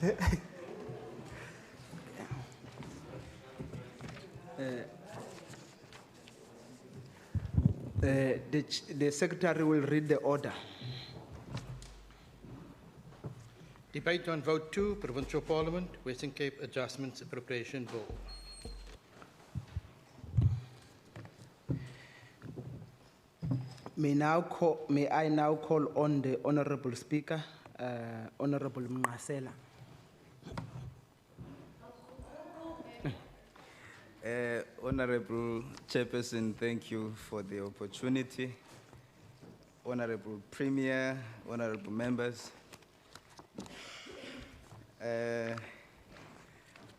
The Secretary will read the order. Debate on Vote 2, Provincial Parliament, Western Cape Adjustments Appropriation Bill. May I now call on the Honorable Speaker, Honorable Mnasela. Honorable Chairperson, thank you for the opportunity. Honorable Premier, honorable members.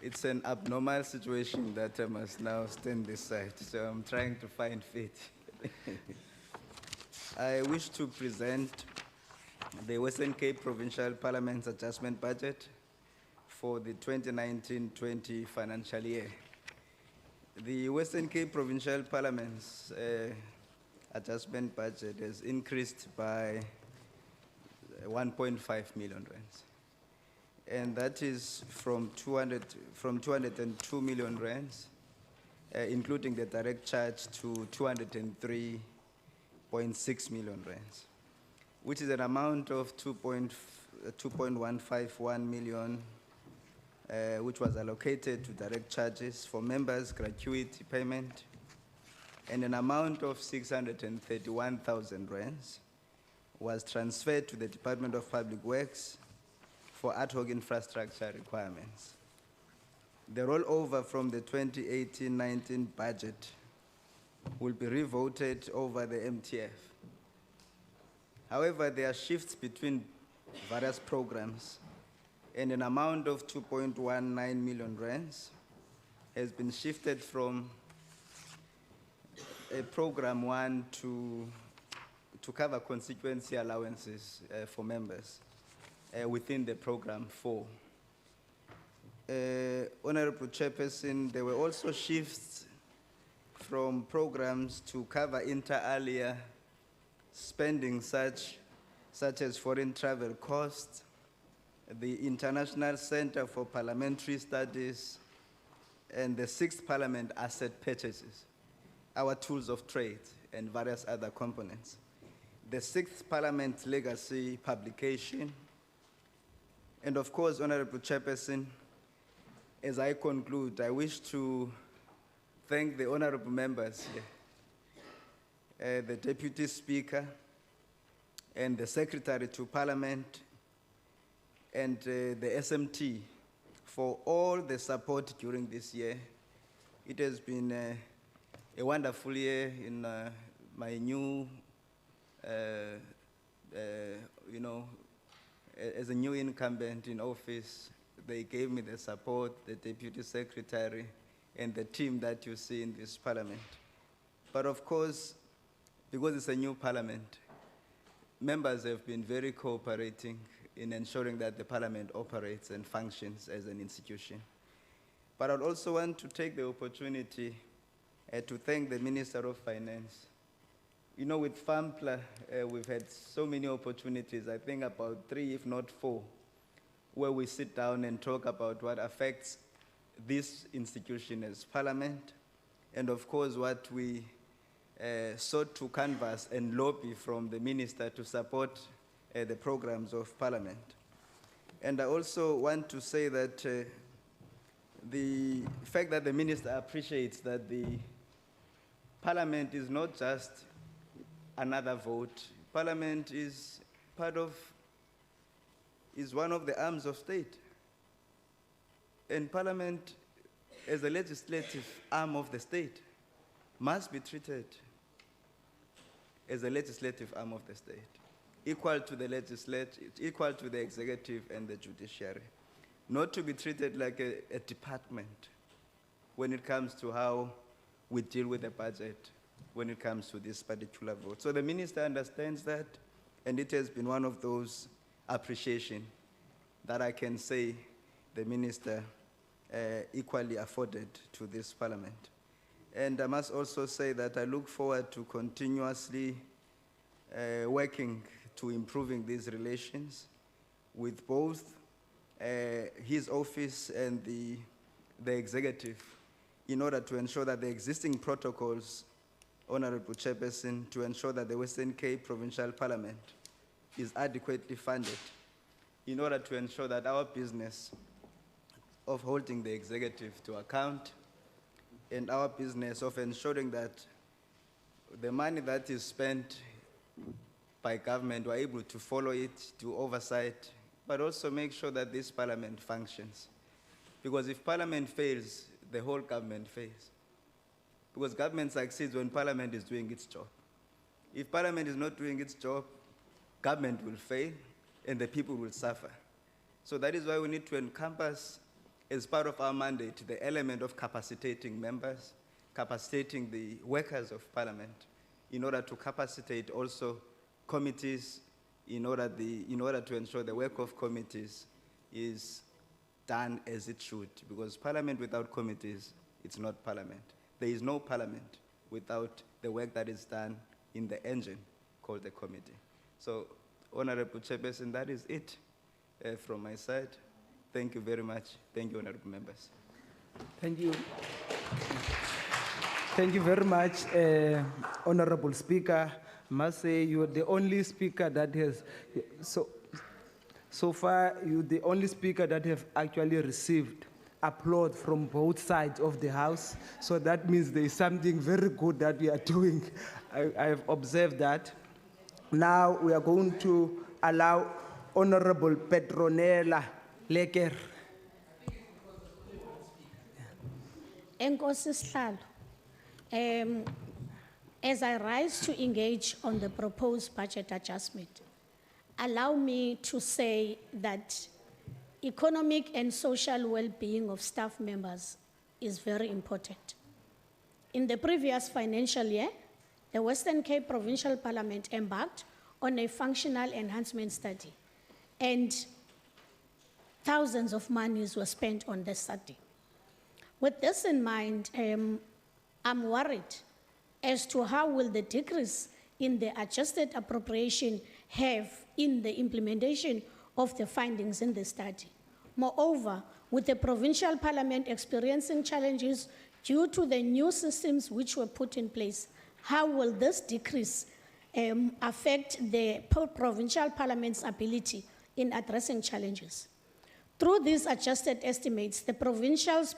It's an abnormal situation that I must now stand this side, so I'm trying to find feet. I wish to present the Western Cape Provincial Parliament's adjustment budget for the 2019-20 financial year. The Western Cape Provincial Parliament's adjustment budget has increased by 1.5 million rands. And that is from 202 million rands, including the direct charge, to 203.6 million rands, which is an amount of 2.151 million, which was allocated to direct charges for members' gratuity payment, and an amount of 631,000 rands was transferred to the Department of Public Works for ad hoc infrastructure requirements. The rollover from the 2018-19 budget will be revoted over the MTF. However, there are shifts between various programs, and an amount of 2.19 million rands has been shifted from program 1 to cover constituency allowances for members within the program 4. Honorable Chairperson, there were also shifts from programs to cover inter alia spending such as foreign travel costs, the International Center for Parliamentary Studies, and the 6th Parliament asset purchases, our tools of trade, and various other components. The 6th Parliament legacy publication, and of course, Honorable Chairperson, as I conclude, I wish to thank the honorable members here, the Deputy Speaker, and the Secretary to Parliament, and the SMT for all the support during this year. It has been a wonderful year in my new, as a new incumbent in office. They gave me the support, the Deputy Secretary, and the team that you see in this Parliament. But of course, because it's a new Parliament, members have been very cooperating in ensuring that the Parliament operates and functions as an institution. But I'd also want to take the opportunity to thank the Minister of Finance. You know, with FAMPLA, we've had so many opportunities, I think about 3, if not 4, where we sit down and talk about what affects this institution as Parliament, and of course what we sought to canvass and lobby from the Minister to support the programs of Parliament. And I also want to say that the fact that the Minister appreciates that the Parliament is not just another vote. Parliament is one of the arms of state. And Parliament, as a legislative arm of the state, must be treated as a legislative arm of the state, equal to the legislature, equal to the executive and the judiciary, not to be treated like a department when it comes to how we deal with the budget, when it comes to this particular vote. So the Minister understands that, and it has been one of those appreciation that I can say the Minister equally afforded to this Parliament. And I must also say that I look forward to continuously working to improving these relations with both his office and the executive in order to ensure that the existing protocols, Honorable Chairperson, to ensure that the Western Cape Provincial Parliament is adequately funded in order to ensure that our business of holding the executive to account and our business of ensuring that the money that is spent by government, we're able to follow it, do oversight, but also make sure that this parliament functions. Because if parliament fails, the whole government fails. Because government succeeds when parliament is doing its job. If parliament is not doing its job, government will fail and the people will suffer. So that is why we need to encompass, as part of our mandate, the element of capacitating members, capacitating the workers of parliament, in order to capacitate also committees, in order to ensure the work of committees is done as it should. Because parliament without committees, it's not parliament. There is no parliament without the work that is done in the engine called the committee. So, Honorable Chairperson, that is it from my side. Thank you very much. Thank you, honorable members. Thank you. Thank you very much, Honorable Speaker. I must say you're the only speaker that has, so far, you're the only speaker that have actually received applaud from both sides of the House. So that means there is something very good that we are doing. I have observed that. Now we are going to allow Honorable Petronella Leker. Enkosi Sihlalo, as I rise to engage on the proposed budget adjustment, allow me to say that economic and social well-being of staff members is very important. In the previous financial year, the Western Cape Provincial Parliament embarked on a functional enhancement study, and thousands of monies were spent on this study. With this in mind, I'm worried as to how will the decrease in the adjusted appropriation have in the implementation of the findings in the study. Moreover, with the provincial parliament experiencing challenges due to the new systems which were put in place, how will this decrease affect the provincial parliament's ability in addressing challenges? Through these adjusted estimates, the provincial's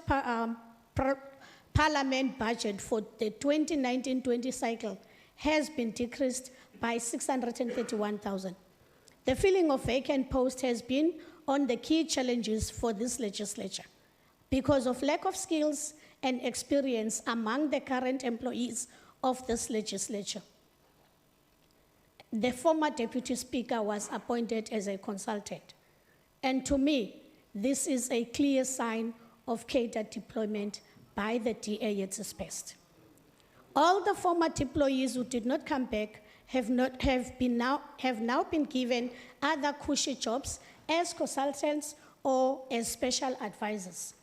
parliament budget for the 2019-20 cycle has been decreased by 631,000. The filling of vacant posts has been on the key challenges for this legislature because of lack of skills and experience among the current employees of this legislature. The former Deputy Speaker was appointed as a consultant. And to me, this is a clear sign of catered deployment by the DA at its best. All the former employees who did not come back have now been given other cushy jobs as consultants or as special advisors.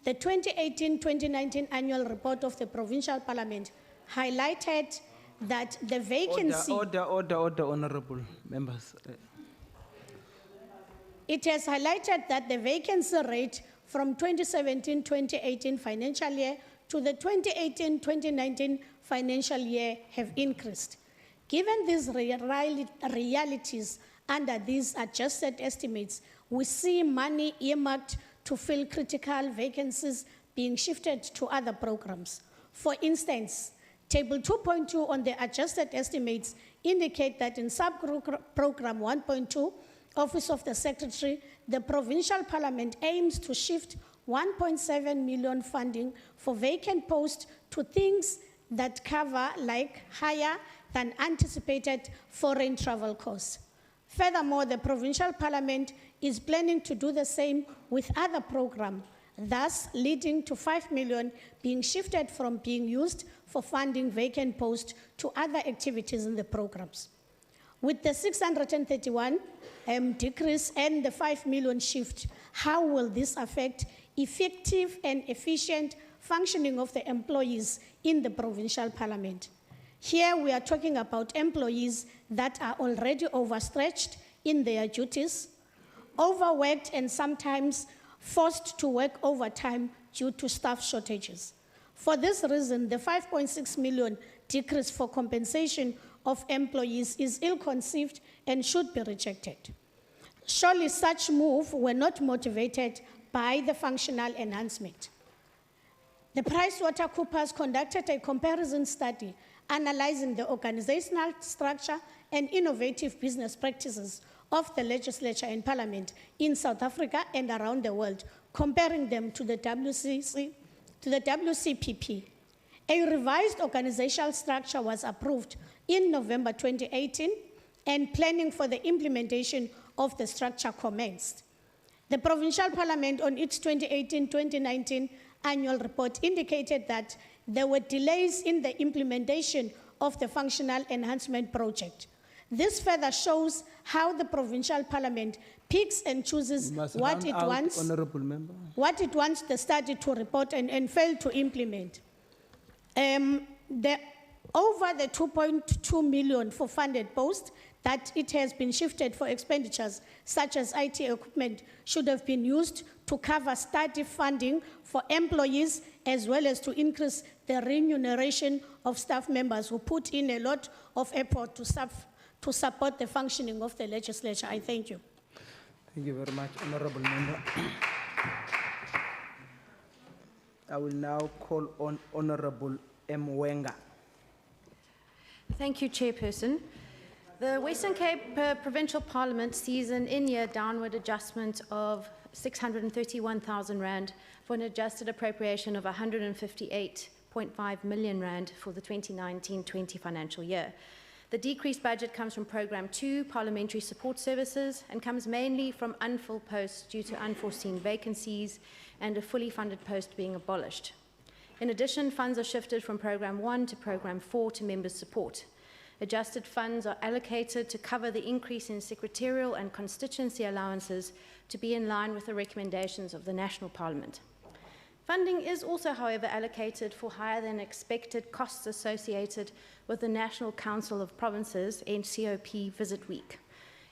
The 2018-2019 annual report of the Provincial Parliament highlighted that the vacancy... Order, honorable members. It has highlighted that the vacancy rate from 2017-2018 financial year to the 2018-2019 financial year have increased. Given these realities under these adjusted estimates, we see money earmarked to fill critical vacancies being shifted to other programs. For instance, Table 2.2 on the adjusted estimates indicate that in sub-program 1.2, Office of the Secretary, the Provincial Parliament aims to shift 1.7 million funding for vacant posts to things that cover like higher than anticipated foreign travel costs. Furthermore, the Provincial Parliament is planning to do the same with other programs, thus leading to 5 million being shifted from being used for funding vacant posts to other activities in the programs. With the 631 decrease and the 5 million shift, how will this affect effective and efficient functioning of the employees in the Provincial Parliament? Here we are talking about employees that are already overstretched in their duties, overworked and sometimes forced to work overtime due to staff shortages. For this reason, the 5.6 million decrease for compensation of employees is ill-conceived and should be rejected. Surely such move were not motivated by the functional enhancement. The PricewaterhouseCoopers conducted a comparison study analyzing the organizational structure and innovative business practices of the legislature and parliament in South Africa and around the world, comparing them to the WCPP. A revised organizational structure was approved in November 2018, and planning for the implementation of the structure commenced. The Provincial Parliament on its 2018-2019 annual report indicated that there were delays in the implementation of the functional enhancement project. This further shows how the Provincial Parliament picks and chooses what it wants, Honorable Member. what it wants the study to report and fail to implement. Over the 2.2 million for funded posts that it has been shifted for expenditures such as IT equipment should have been used to cover study funding for employees, as well as to increase the remuneration of staff members who put in a lot of effort to support the functioning of the legislature. I thank you. Thank you very much, Honorable Member. I will now call on Honorable M. Wenga. Thank you, Chairperson. The Western Cape Provincial Parliament sees an in-year downward adjustment of 631,000 Rand for an adjusted appropriation of 158.5 million Rand for the 2019-20 financial year. The decreased budget comes from Programme 2, Parliamentary Support Services, and comes mainly from unfilled posts due to unforeseen vacancies and a fully funded post being abolished. In addition, funds are shifted from Programme 1 to Programme 4 to members' support. Adjusted funds are allocated to cover the increase in secretarial and constituency allowances to be in line with the recommendations of the National Parliament. Funding is also, however, allocated for higher than expected costs associated with the National Council of Provinces, NCOP Visit Week.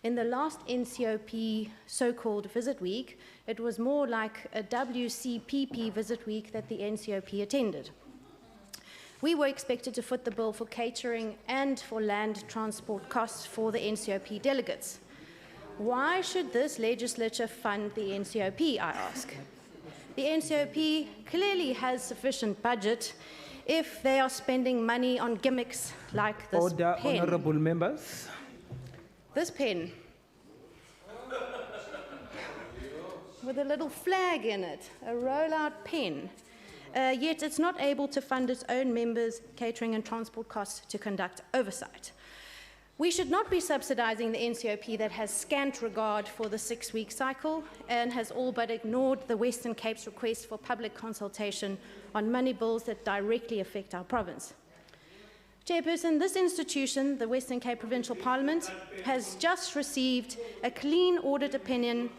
In the last NCOP so-called Visit Week, it was more like a WCPP Visit Week that the NCOP attended. We were expected to foot the bill for catering and for land transport costs for the NCOP delegates. Why should this legislature fund the NCOP, I ask? The NCOP clearly has sufficient budget if they are spending money on gimmicks like this Order, pen. Honorable Members. This pen with a little flag in it, a rollout pen. Yet it's not able to fund its own members' catering and transport costs to conduct oversight. We should not be subsidizing the NCOP that has scant regard for the 6-week cycle and has all but ignored the Western Cape's request for public consultation on money bills that directly affect our province. Chairperson, this institution, the Western Cape Provincial Parliament, has just received a clean audit opinion,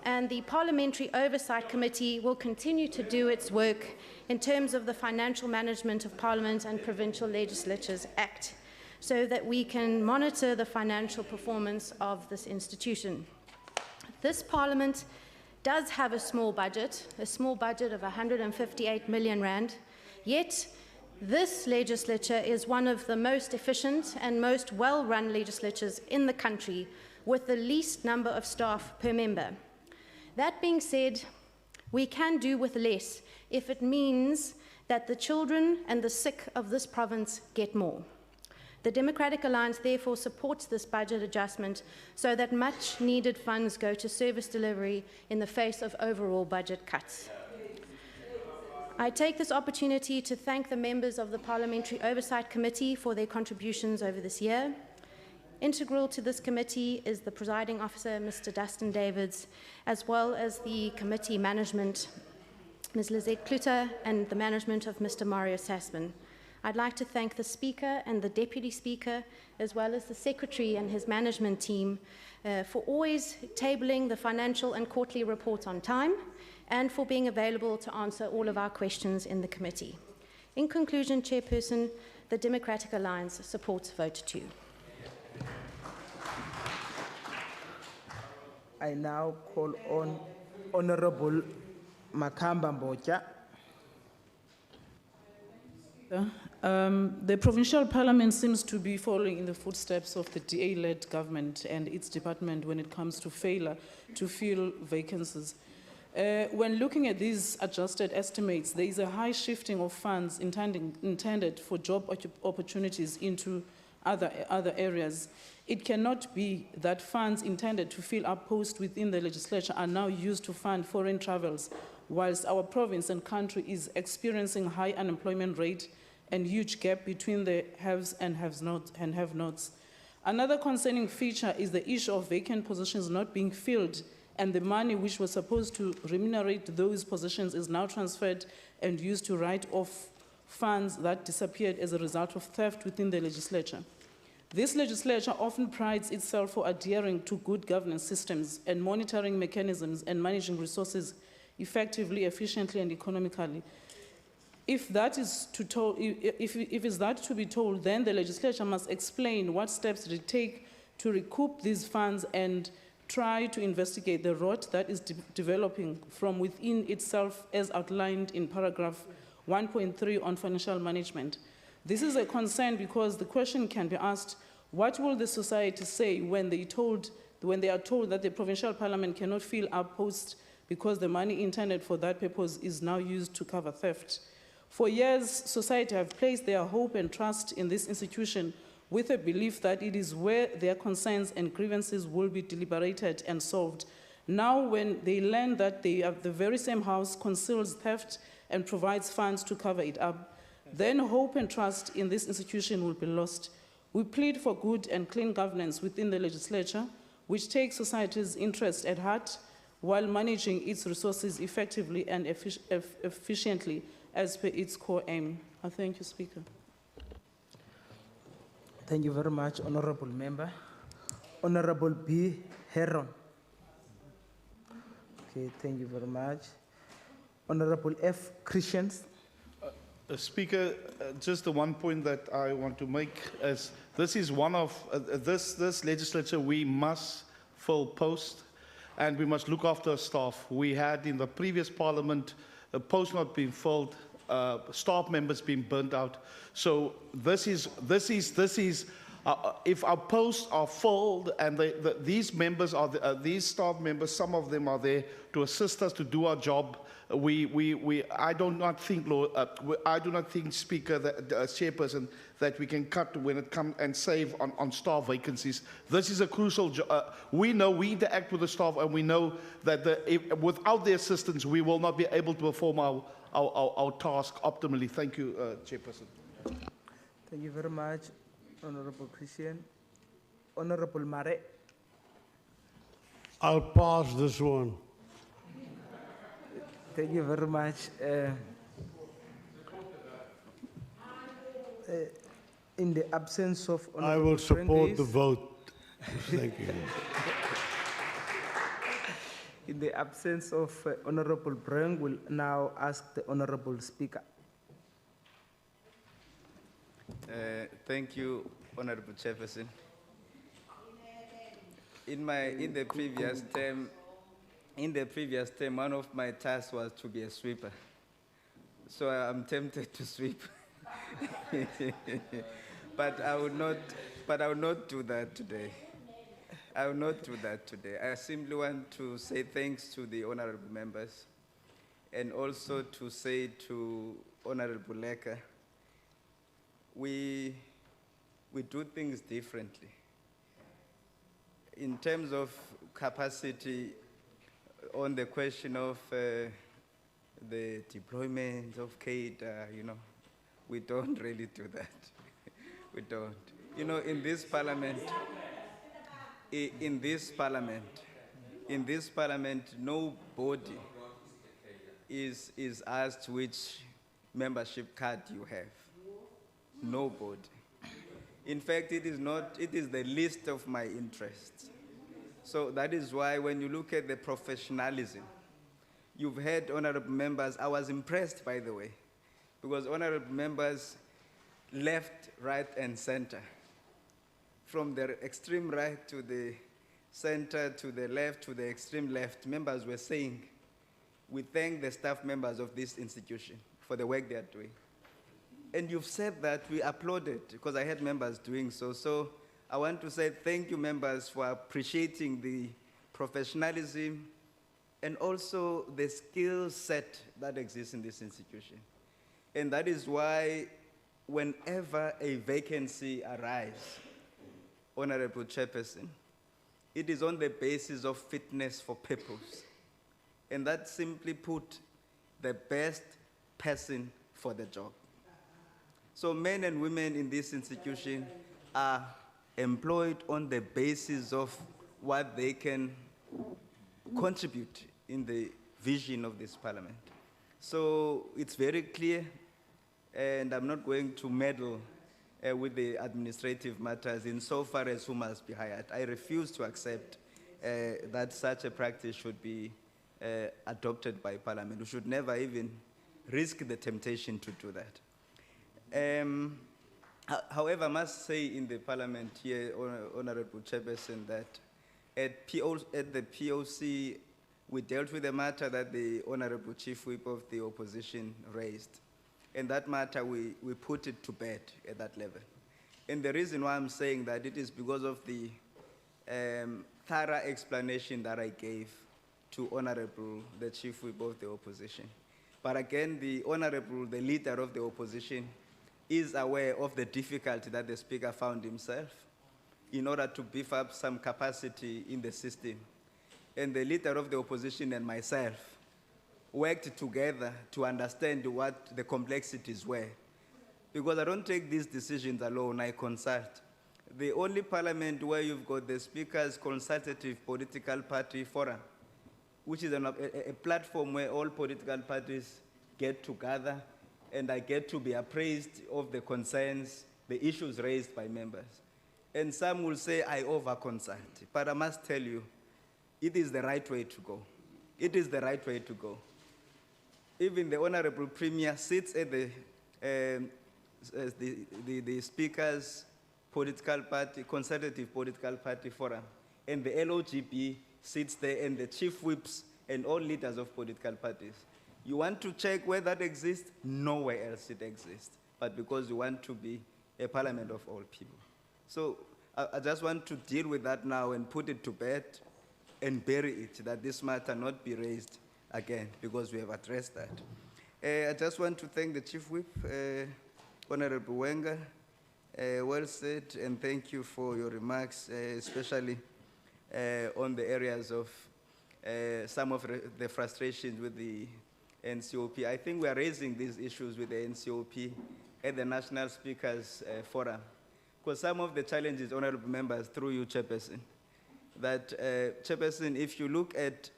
and the Parliamentary Oversight Committee will continue to do its work in terms of the Financial Management of Parliament and Provincial Legislatures Act, so that we can monitor the financial performance of this institution. This Parliament does have a small budget of 158 million Rand, yet this legislature is one of the most efficient and most well-run legislatures in the country, with the least number of staff per member. That being said, we can do with less if it means that the children and the sick of this province get more. The Democratic Alliance therefore supports this budget adjustment so that much needed funds go to service delivery in the face of overall budget cuts. I take this opportunity to thank the members of the Parliamentary Oversight Committee for their contributions over this year. Integral to this committee is the presiding officer, Mr. Dustin Davids, as well as the committee management, Ms. Lizette Kluter, and the management of Mr. Mario Sassman. I'd like to thank the Speaker and the Deputy Speaker, as well as the Secretary and his management team, for always tabling the financial and quarterly reports on time, and for being available to answer all of our questions in the committee. In conclusion, Chairperson, the Democratic Alliance supports vote 2. I now call on Honorable Makamba Mbocha. The provincial parliament seems to be following in the footsteps of the DA-led government and its department when it comes to failure to fill vacancies. When looking at these adjusted estimates, there is a high shifting of funds intended for job opportunities into other areas. It cannot be that funds intended to fill up posts within the legislature are now used to fund foreign travels, whilst our province and country is experiencing high unemployment rate and huge gap between the haves and have-nots. Another concerning feature is the issue of vacant positions not being filled, and the money which was supposed to remunerate those positions is now transferred and used to write off funds that disappeared as a result of theft within the legislature. This legislature often prides itself for adhering to good governance systems and monitoring mechanisms and managing resources effectively, efficiently, and economically. If that is to be told, then the legislature must explain what steps it take to recoup these funds and try to investigate the rot that is developing from within itself as outlined in paragraph 1.3 on financial management. This is a concern because the question can be asked, what will the society say when they are told that the provincial parliament cannot fill up posts because the money intended for that purpose is now used to cover theft? For years, society have placed their hope and trust in this institution with a belief that it is where their concerns and grievances will be deliberated and solved. Now, when they learn that the very same house conceals theft and provides funds to cover it up, then hope and trust in this institution will be lost. We plead for good and clean governance within the legislature, which takes society's interest at heart while managing its resources effectively and efficiently as per its core aim. I thank you, Speaker. Thank you very much, Honorable Member. Honorable B. Heron. Okay, thank you very much. Honorable F. Christians. Speaker, just the one point that I want to make is this is one of this legislature we must fill posts and we must look after our staff. We had in the previous parliament a post not being filled, staff members being burnt out. So this is if our posts are filled and these members are these staff members, some of them are there to assist us to do our job. I do not think, Speaker, that Chairperson, that we can cut when it comes and save on staff vacancies. This is a crucial job. We know we interact with the staff, and we know that without their assistance, we will not be able to perform our task optimally. Thank you, Chairperson. Thank you very much, Honorable Christian. Honorable Mare. I'll pass this one. Thank you very much. In the absence of Honorable I will support Brengis, the vote. Thank you. in the absence of Honorable Breng, will now ask the Honorable Speaker. Thank you, Honorable Chairperson. In the previous term, one of my tasks was to be a sweeper. So I'm tempted to sweep. But I will not do that today. I will not do that today. I simply want to say thanks to the honorable members and also to say to Honorable Leka, we do things differently. In terms of capacity, on the question of the deployment of CADA, we don't really do that. We don't. In this parliament, nobody is asked which membership card you have. Nobody. In fact, it is the least of my interests. So that is why when you look at the professionalism, you've heard honorable members, I was impressed, by the way, because honorable members left, right, and center, from the extreme right to the center, to the left, to the extreme left, members were saying, we thank the staff members of this institution for the work they are doing. And you've said that, we applauded, because I had members doing so. So I want to say thank you, members, for appreciating the professionalism and also the skill set that exists in this institution. And that is why whenever a vacancy arises, Honorable Chairperson, it is on the basis of fitness for purpose. And that simply put, the best person for the job. So men and women in this institution are employed on the basis of what they can contribute in the vision of this parliament. So it's very clear, and I'm not going to meddle with the administrative matters insofar as who must be hired. I refuse to accept that such a practice should be adopted by Parliament. We should never even risk the temptation to do that. However, I must say in the Parliament here, Honorable Chairperson, that at the POC, we dealt with the matter that the Honorable Chief Whip of the Opposition raised. And that matter, we put it to bed at that level. And the reason why I'm saying that, it is because of the thorough explanation that I gave to Honorable, the Chief Whip of the Opposition. But again, the Honorable, the leader of the opposition, is aware of the difficulty that the Speaker found himself in order to beef up some capacity in the system. And the leader of the opposition and myself worked together to understand what the complexities were. Because I don't take these decisions alone, I consult. The only parliament where you've got the Speaker's Consultative Political Party Forum, which is a platform where all political parties get together, and I get to be appraised of the concerns, the issues raised by members. And some will say I over-consult, but I must tell you, it is the right way to go. It is the right way to go. Even the Honorable Premier sits at the Speaker's political party, Conservative Political Party Forum, and the LOGP sits there, and the chief whips and all leaders of political parties. You want to check where that exists? Nowhere else it exists, but because you want to be a parliament of all people. So I just want to deal with that now and put it to bed and bury it, that this matter not be raised again, because we have addressed that. I just want to thank the Chief Whip, Honorable Wenger. Well said, and thank you for your remarks, especially on the areas of some of the frustrations with the NCOP. I think we are raising these issues with the NCOP at the National Speakers Forum, because some of the challenges, honorable members, through you, Chairperson, that, Chairperson, if you look at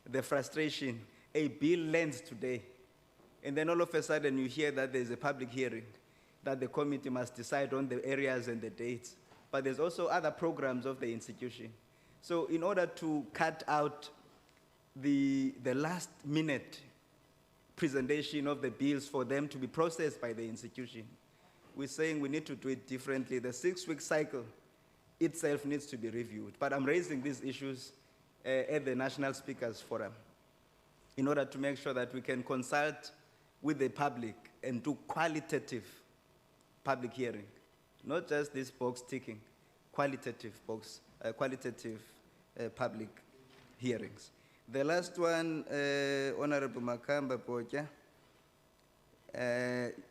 the frustration, a bill lands today, and then all of a sudden you hear that there's a public hearing, that the committee must decide on the areas and the dates. But there's also other programs of the institution. So in order to cut out the last minute presentation of the bills for them to be processed by the institution, we're saying we need to do it differently. The 6-week cycle itself needs to be reviewed. But I'm raising these issues at the National Speakers Forum in order to make sure that we can consult with the public and do qualitative public hearing, not just this box ticking, qualitative public hearings. The last one, Honorable Makamba Poja,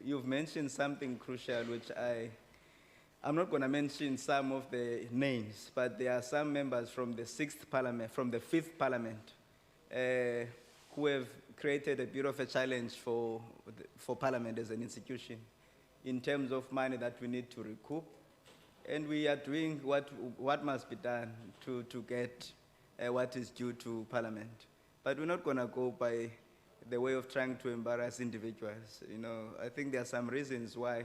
you've mentioned something crucial, which I'm not going to mention some of the names, but there are some members from the 6th Parliament, from the 5th Parliament, who have created a bit of a challenge for Parliament as an institution in terms of money that we need to recoup. And we are doing what must be done to get what is due to Parliament. But we're not going to go by the way of trying to embarrass individuals. You know, I think there are some reasons why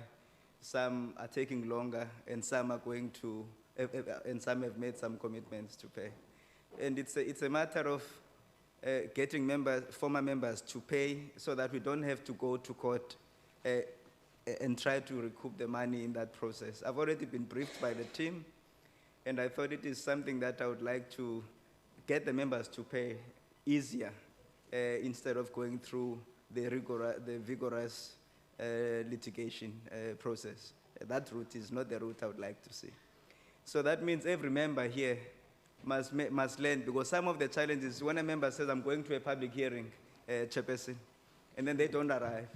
some are taking longer and some are going to, and some have made some commitments to pay. And it's a matter of getting former members to pay so that we don't have to go to court and try to recoup the money in that process. I've already been briefed by the team, And I thought it is something that I would like to get the members to pay easier instead of going through the vigorous litigation process. That route is not the route I would like to see. So that means every member here must learn, because some of the challenges, when a member says, I'm going to a public hearing, chairperson, and then they don't arrive.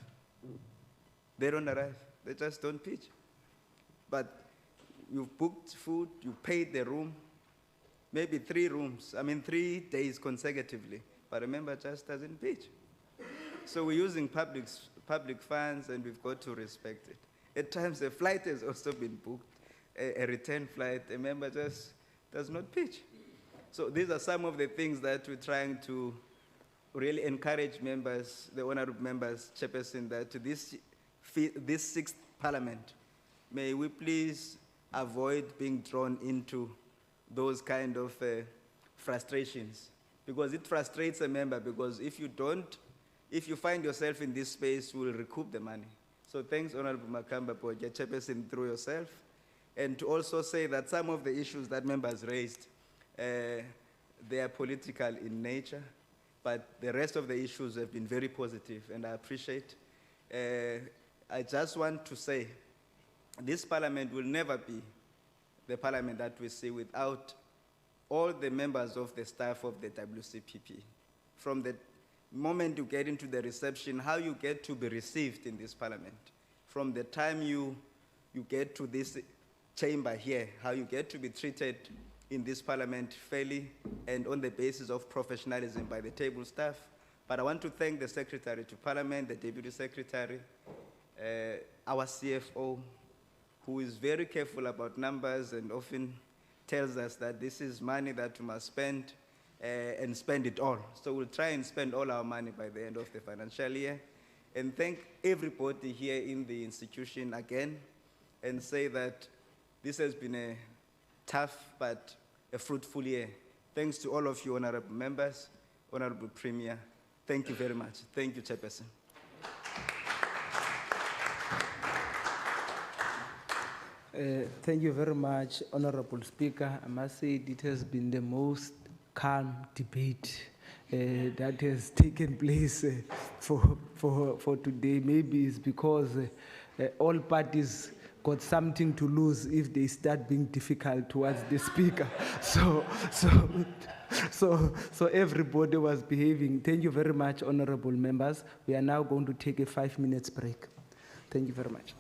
They don't arrive. They just don't pitch. But you've booked food, you paid the room, maybe 3 days consecutively, but a member just doesn't pitch. So we're using public funds, and we've got to respect it. At times, a flight has also been booked, a return flight, a member just does not pitch. So these are some of the things that we're trying to really encourage members, the honorable members, chairperson, that to this 6th parliament, may we please avoid being drawn into those kind of frustrations, because it frustrates a member, because if you find yourself in this space, you will recoup the money. So thanks, Honorable Makamba, for your chairperson through yourself. And to also say that some of the issues that members raised, they are political in nature, but the rest of the issues have been very positive, and I appreciate. I just want to say, this parliament will never be the parliament that we see without all the members of the staff of the WCPP. From the moment you get into the reception, how you get to be received in this parliament, from the time you get to this chamber here, how you get to be treated in this parliament fairly and on the basis of professionalism by the table staff. But I want to thank the Secretary to Parliament, the Deputy Secretary, our CFO, who is very careful about numbers and often tells us that this is money that we must spend and spend it all. So we'll try and spend all our money by the end of the financial year. And thank everybody here in the institution again, and say that this has been a tough but a fruitful year. Thanks to all of you, honorable members, honorable Premier. Thank you very much. Thank you, Chairperson. Thank you very much, Honorable Speaker. I must say it has been the most calm debate that has taken place for today. Maybe it's because all parties got something to lose if they start being difficult towards the Speaker. So everybody was behaving. Thank you very much, honorable members. We are now going to take a 5 minutes break. Thank you very much.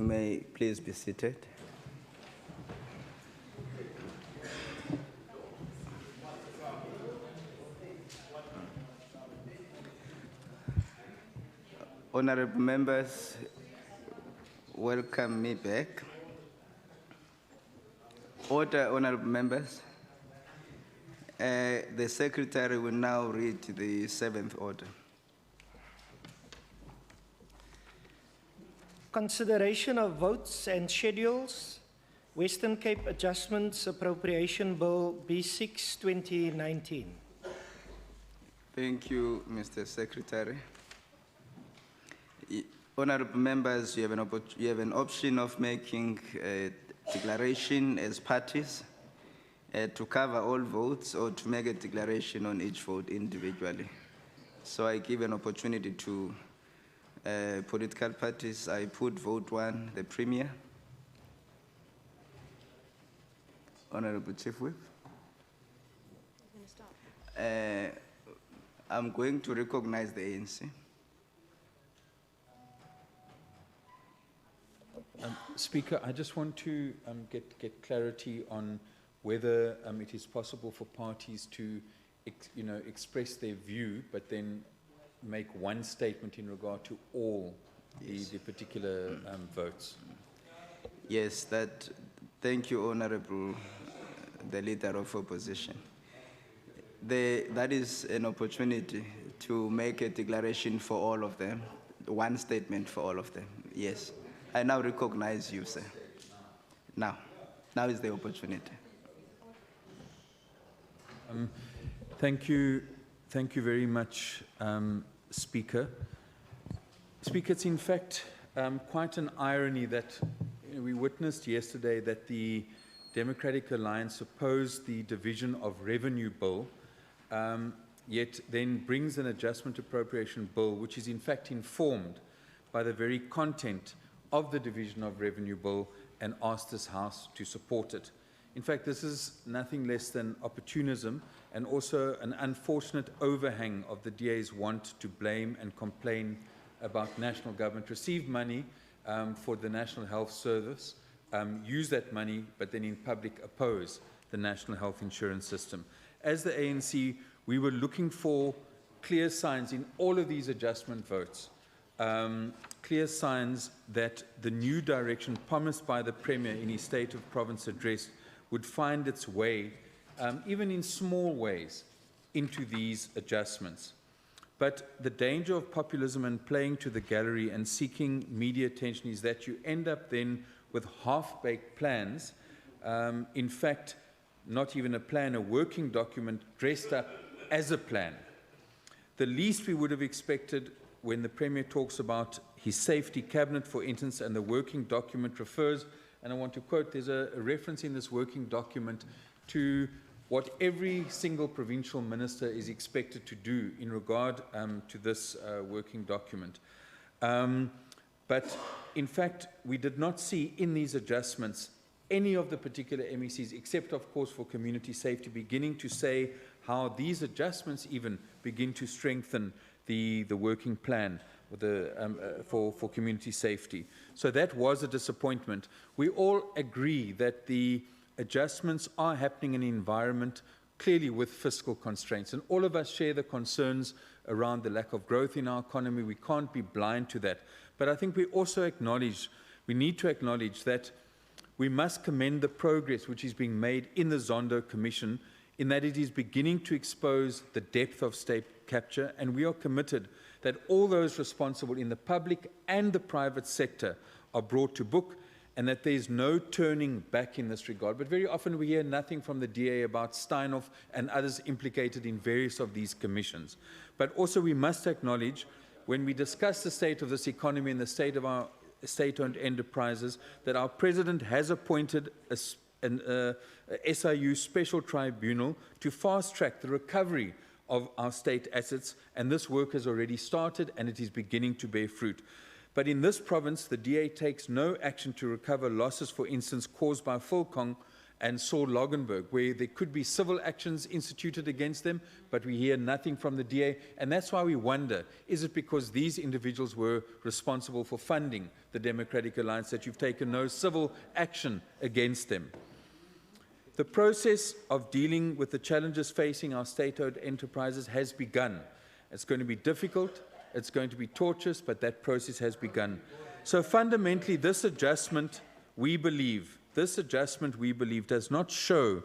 may please be seated. Honorable members, welcome me back. Order, honorable members. The secretary will now read the 7th order. Consideration of votes and schedules. Western Cape Adjustments Appropriation Bill B6 2019. Thank you, Mr. Secretary. Honorable members, you have an option of making a declaration as parties to cover all votes or to make a declaration on each vote individually. So I give an opportunity to political parties. I put vote 1, the Premier. Honorable Chief Whip. I'm going to recognize the ANC. Speaker, I just want to get clarity on whether it is possible for parties to express their view, but then make one statement in regard to all the particular votes. Yes, thank you, Honorable, the Leader of Opposition. That is an opportunity to make a declaration for all of them, one statement for all of them, yes. I now recognize you, sir. Now is the opportunity. Thank you very much, Speaker. Speaker, it's in fact quite an irony that we witnessed yesterday that the Democratic Alliance opposed the Division of Revenue Bill, yet then brings an adjustment appropriation bill, which is in fact informed by the very content of the Division of Revenue Bill, and asked this House to support it. In fact, this is nothing less than opportunism and also an unfortunate overhang of the DA's want to blame and complain about national government, receive money for the National Health Service, use that money, but then in public oppose the National Health Insurance System. As the ANC, we were looking for clear signs in all of these adjustment votes, clear signs that the new direction promised by the Premier in his State of Province address would find its way, even in small ways, into these adjustments. But the danger of populism and playing to the gallery and seeking media attention is that you end up then with half-baked plans, in fact, not even a plan, a working document dressed up as a plan. The least we would have expected when the Premier talks about his safety cabinet, for instance, and the working document refers, and I want to quote, there's a reference in this working document to what every single provincial minister is expected to do in regard to this working document. But in fact, we did not see in these adjustments any of the particular MECs, except of course for community safety, beginning to say how these adjustments even begin to strengthen the working plan for community safety. So that was a disappointment. We all agree that the adjustments are happening in an environment clearly with fiscal constraints, and all of us share the concerns around the lack of growth in our economy. We can't be blind to that. But I think we also need to acknowledge that we must commend the progress which is being made in the Zondo Commission, in that it is beginning to expose the depth of state capture, and we are committed that all those responsible in the public and the private sector are brought to book, and that there is no turning back in this regard. But very often we hear nothing from the DA about Steinhoff and others implicated in various of these commissions. But also we must acknowledge, when we discuss the state of this economy and the state of our state-owned enterprises, that our President has appointed an SIU special tribunal to fast-track the recovery of our state assets, and this work has already started and it is beginning to bear fruit. But in this province, the DA takes no action to recover losses, for instance, caused by Fulcong, and Saul Logenberg, where there could be civil actions instituted against them, but we hear nothing from the DA. And that's why we wonder, is it because these individuals were responsible for funding the Democratic Alliance that you've taken no civil action against them? The process of dealing with the challenges facing our state-owned enterprises has begun. It's going to be difficult, it's going to be tortuous, but that process has begun. So fundamentally, this adjustment, we believe, does not show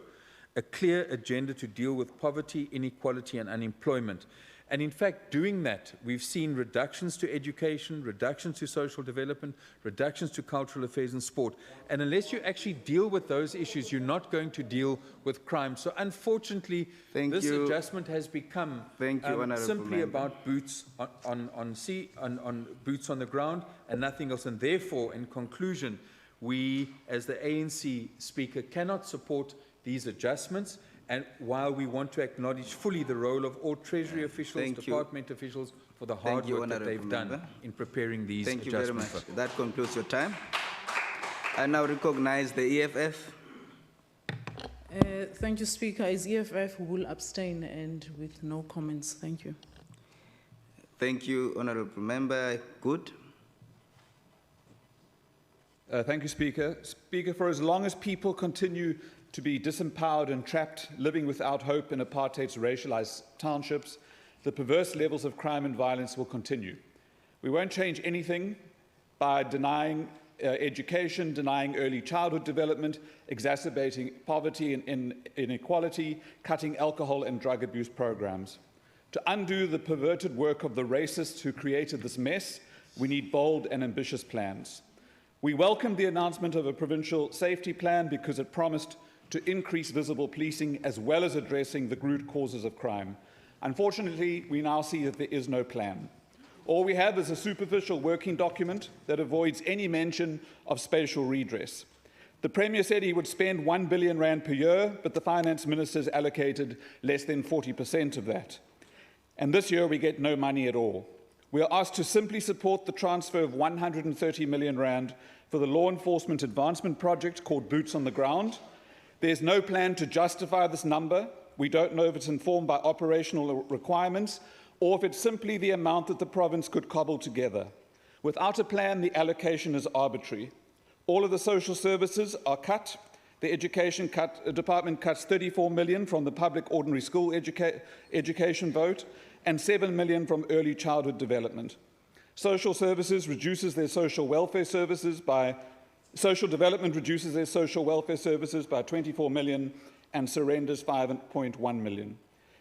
a clear agenda to deal with poverty, inequality, and unemployment. And in fact, doing that, we've seen reductions to education, reductions to social development, reductions to cultural affairs and sport. And unless you actually deal with those issues, you're not going to deal with crime. So unfortunately, this adjustment has become simply about boots on boots on the ground and nothing else. And therefore, in conclusion, we, as the ANC Speaker, cannot support these adjustments. And while we want to acknowledge fully the role of all Treasury officials, department officials, for the hard work that they've done in preparing these adjustments. Thank you very much. That concludes your time. I now recognize the EFF. Thank you, Speaker. As EFF, we will abstain and with no comments. Thank you. Thank you, Honourable Member. Good. Thank you, Speaker. Speaker, for as long as people continue to be disempowered and trapped, living without hope in apartheid's racialized townships, the perverse levels of crime and violence will continue. We won't change anything by denying education, denying early childhood development, exacerbating poverty and inequality, cutting alcohol and drug abuse programs. To undo the perverted work of the racists who created this mess, we need bold and ambitious plans. We welcome the announcement of a provincial safety plan because it promised to increase visible policing as well as addressing the root causes of crime. Unfortunately, we now see that there is no plan. All we have is a superficial working document that avoids any mention of spatial redress. The Premier said he would spend R1 billion per year, but the Finance Minister's allocated less than 40% of that. And this year we get no money at all. We are asked to simply support the transfer of R130 million for the law enforcement advancement project called Boots on the Ground. There's no plan to justify this number. We don't know if it's informed by operational requirements or if it's simply the amount that the province could cobble together. Without a plan, the allocation is arbitrary. All of the social services are cut. The education department cuts 34 million from the public ordinary school education vote and 7 million from early childhood development. Social services reduces their social welfare services by Social development reduces their social welfare services by 24 million and surrenders 5.1 million.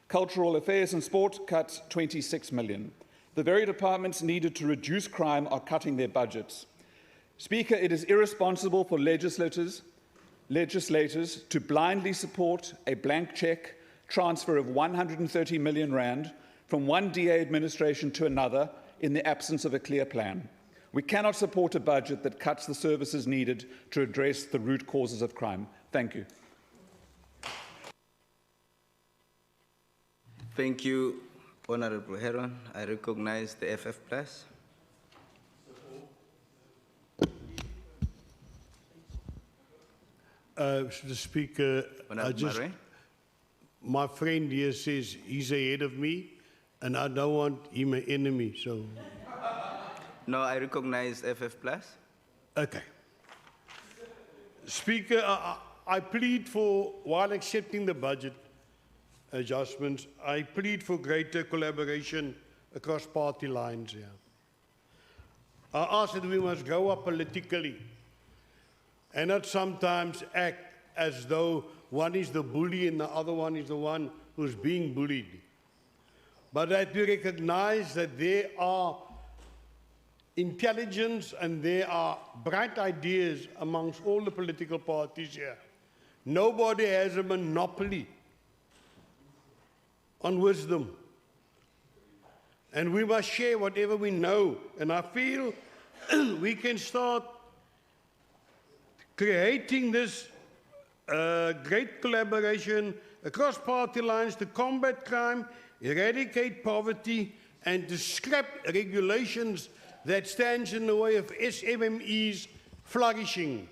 Cultural affairs and sport cuts 26 million. The very departments needed to reduce crime are cutting their budgets. Speaker, it is irresponsible for legislators to blindly support a blank cheque transfer of 130 million rand from one DA administration to another in the absence of a clear plan. We cannot support a budget that cuts the services needed to address the root causes of crime. Thank you. Thank you, Honourable Heron. I recognize the FF Plus. Mr. Speaker, my friend here says he's ahead of me, and I don't want him an enemy, so... No, I recognize FF Plus. Okay. Speaker, I plead for, while accepting the budget adjustments, I plead for greater collaboration across party lines here. I ask that we must grow up politically and not sometimes act as though one is the bully and the other one is the one who's being bullied. But that we recognize that there are intelligence and there are bright ideas amongst all the political parties here. Nobody has a monopoly on wisdom. And we must share whatever we know. And I feel we can start creating this great collaboration across party lines to combat crime, eradicate poverty, and to scrap regulations that stands in the way of SMMEs flourishing.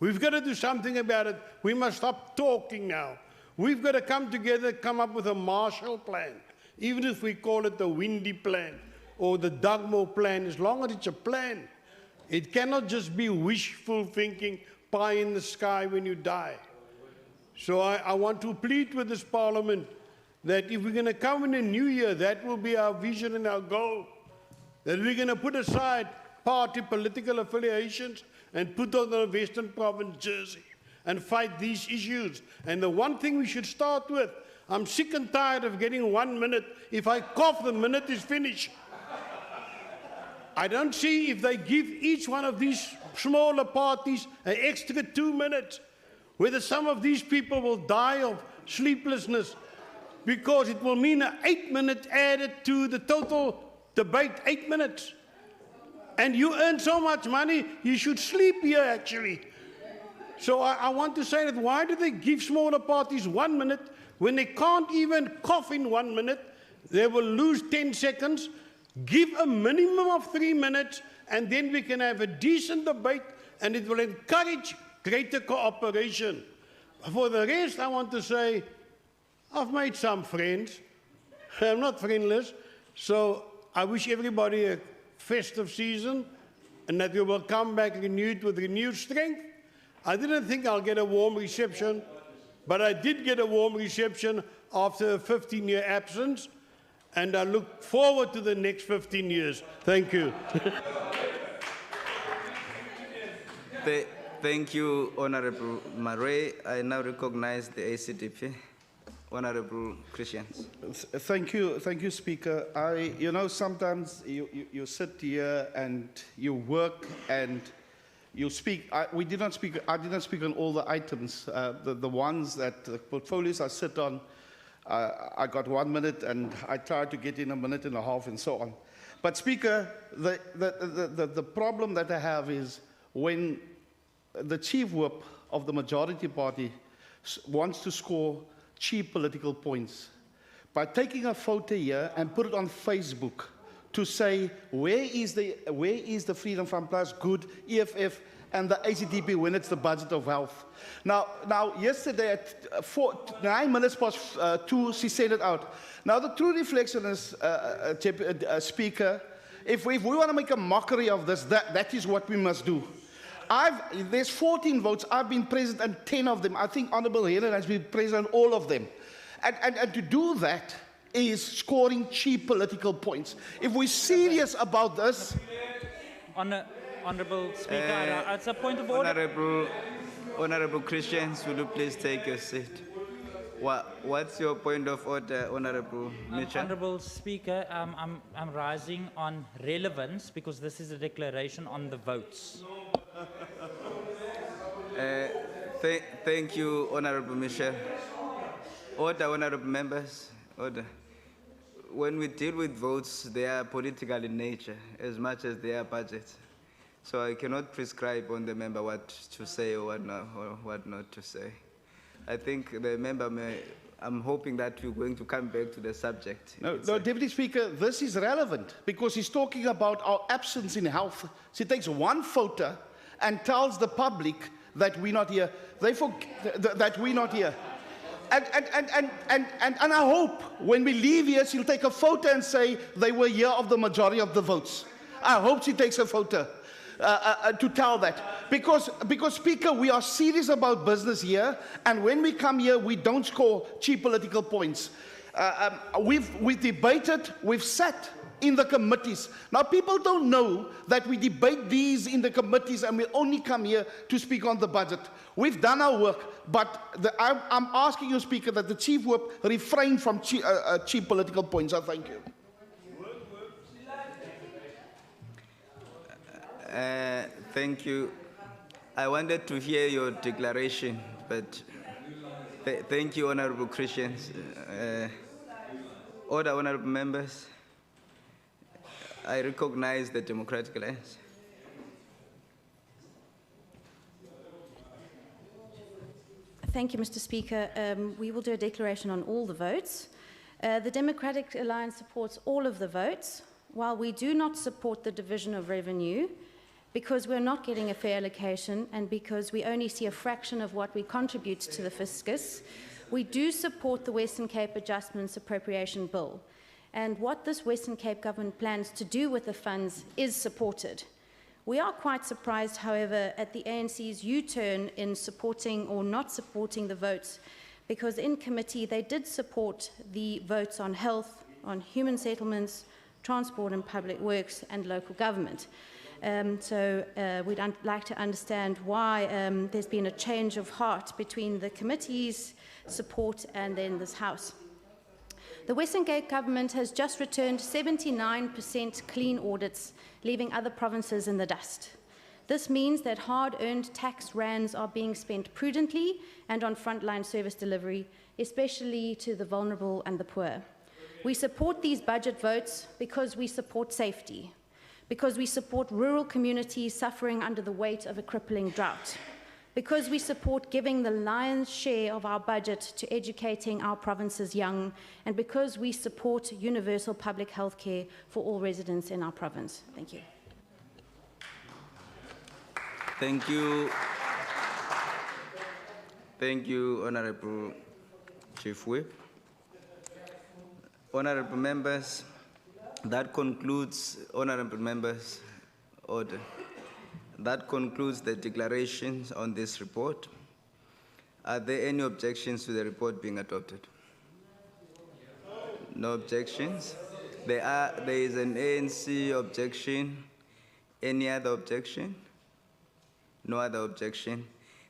We've got to do something about it. We must stop talking now. We've got to come together, come up with a Marshall Plan, even if we call it the Windy Plan or the Dugmo Plan, as long as it's a plan. It cannot just be wishful thinking, pie in the sky when you die. So I want to plead with this Parliament that if we're going to come in a new year, that will be our vision and our goal, that we're going to put aside party political affiliations and put on the Western Province jersey and fight these issues. And the one thing we should start with, I'm sick and tired of getting 1 minute. If I cough, the minute is finished. I don't see if they give each one of these smaller parties an extra 2 minutes, whether some of these people will die of sleeplessness, because it will mean an 8-minute added to the total debate, 8 minutes. And you earn so much money, you should sleep here actually. So I want to say that why do they give smaller parties 1 minute when they can't even cough in 1 minute? They will lose 10 seconds. Give a minimum of 3 minutes, and then we can have a decent debate, and it will encourage greater cooperation. For the rest, I want to say, I've made some friends. I'm not friendless. So I wish everybody a festive season, and that we will come back renewed with renewed strength. I didn't think I'll get a warm reception, but I did get a warm reception after a 15-year absence. And I look forward to the next 15 years. Thank you. Thank you, Honorable Marais. I now recognize the ACDP. Honorable Christians. Thank you, Speaker. You know, sometimes you sit here and you work and you speak. I did not speak on all the items. The ones that the portfolios I sit on, I got 1 minute, and I tried to get in a minute and a half, and so on. But Speaker, the problem that I have is when the chief whip of the majority party wants to score cheap political points by taking a photo here and put it on Facebook to say where is the Freedom Front Plus, Good, EFF, and the ACDP when it's the budget of health. Now yesterday at 9 minutes past 2, she sent it out. Now the true reflection is, Speaker, if we want to make a mockery of this, that is what we must do. There's 14 votes. I've been present on 10 of them. I think Honourable Helen has been present on all of them. And to do that is scoring cheap political points. If we're serious about this... Honourable Speaker, it's a point of order. Honourable Christians, will you please take your seat? What's your point of order, Honourable Mitchell? Honourable Speaker, I'm rising on relevance because this is a declaration on the votes. Thank you, Honourable Michel. Order, Honourable members. Order. When we deal with votes, they are political in nature as much as they are budget. So I cannot prescribe on the member what to say or what not to say. I think the member I'm hoping that we're going to come back to the subject. No, Deputy Speaker, this is relevant because he's talking about our absence in health. She takes one photo and tells the public that we're not here. That we're not here. And I hope when we leave here, she'll take a photo and say they were here of the majority of the votes. I hope she takes a photo to tell that. Because, Speaker, we are serious about business here, and when we come here, we don't score cheap political points. We've debated, we've sat in the committees. Now, people don't know that we debate these in the committees and we only come here to speak on the budget. We've done our work, but I'm asking you, Speaker, that the Chief Whip refrain from cheap political points. I thank you. Thank you. I wanted to hear your declaration, but thank you, Honourable Christians. Order, Honourable members. I recognize the Democratic Alliance. Thank you, Mr. Speaker. We will do a declaration on all the votes. The Democratic Alliance supports all of the votes. While we do not support the division of revenue, because we're not getting a fair allocation and because we only see a fraction of what we contribute to the fiscus, we do support the Western Cape Adjustments Appropriation Bill. And what this Western Cape government plans to do with the funds is supported. We are quite surprised, however, at the ANC's U-turn in supporting or not supporting the votes, because in committee they did support the votes on health, on human settlements, transport and public works, and local government. We'd like to understand why there's been a change of heart between the committee's support and then this House. The Western Cape government has just returned 79% clean audits, leaving other provinces in the dust. This means that hard-earned tax rands are being spent prudently and on frontline service delivery, especially to the vulnerable and the poor. We support these budget votes because we support safety, because we support rural communities suffering under the weight of a crippling drought, because we support giving the lion's share of our budget to educating our province's young, and because we support universal public health care for all residents in our province. Thank you. Thank you. Thank you, Honorable Chief Whip. Honorable members, that concludes, honorable members, order. That concludes the declarations on this report. Are there any objections to the report being adopted? No objections. There is an ANC objection. Any other objection? No other objection.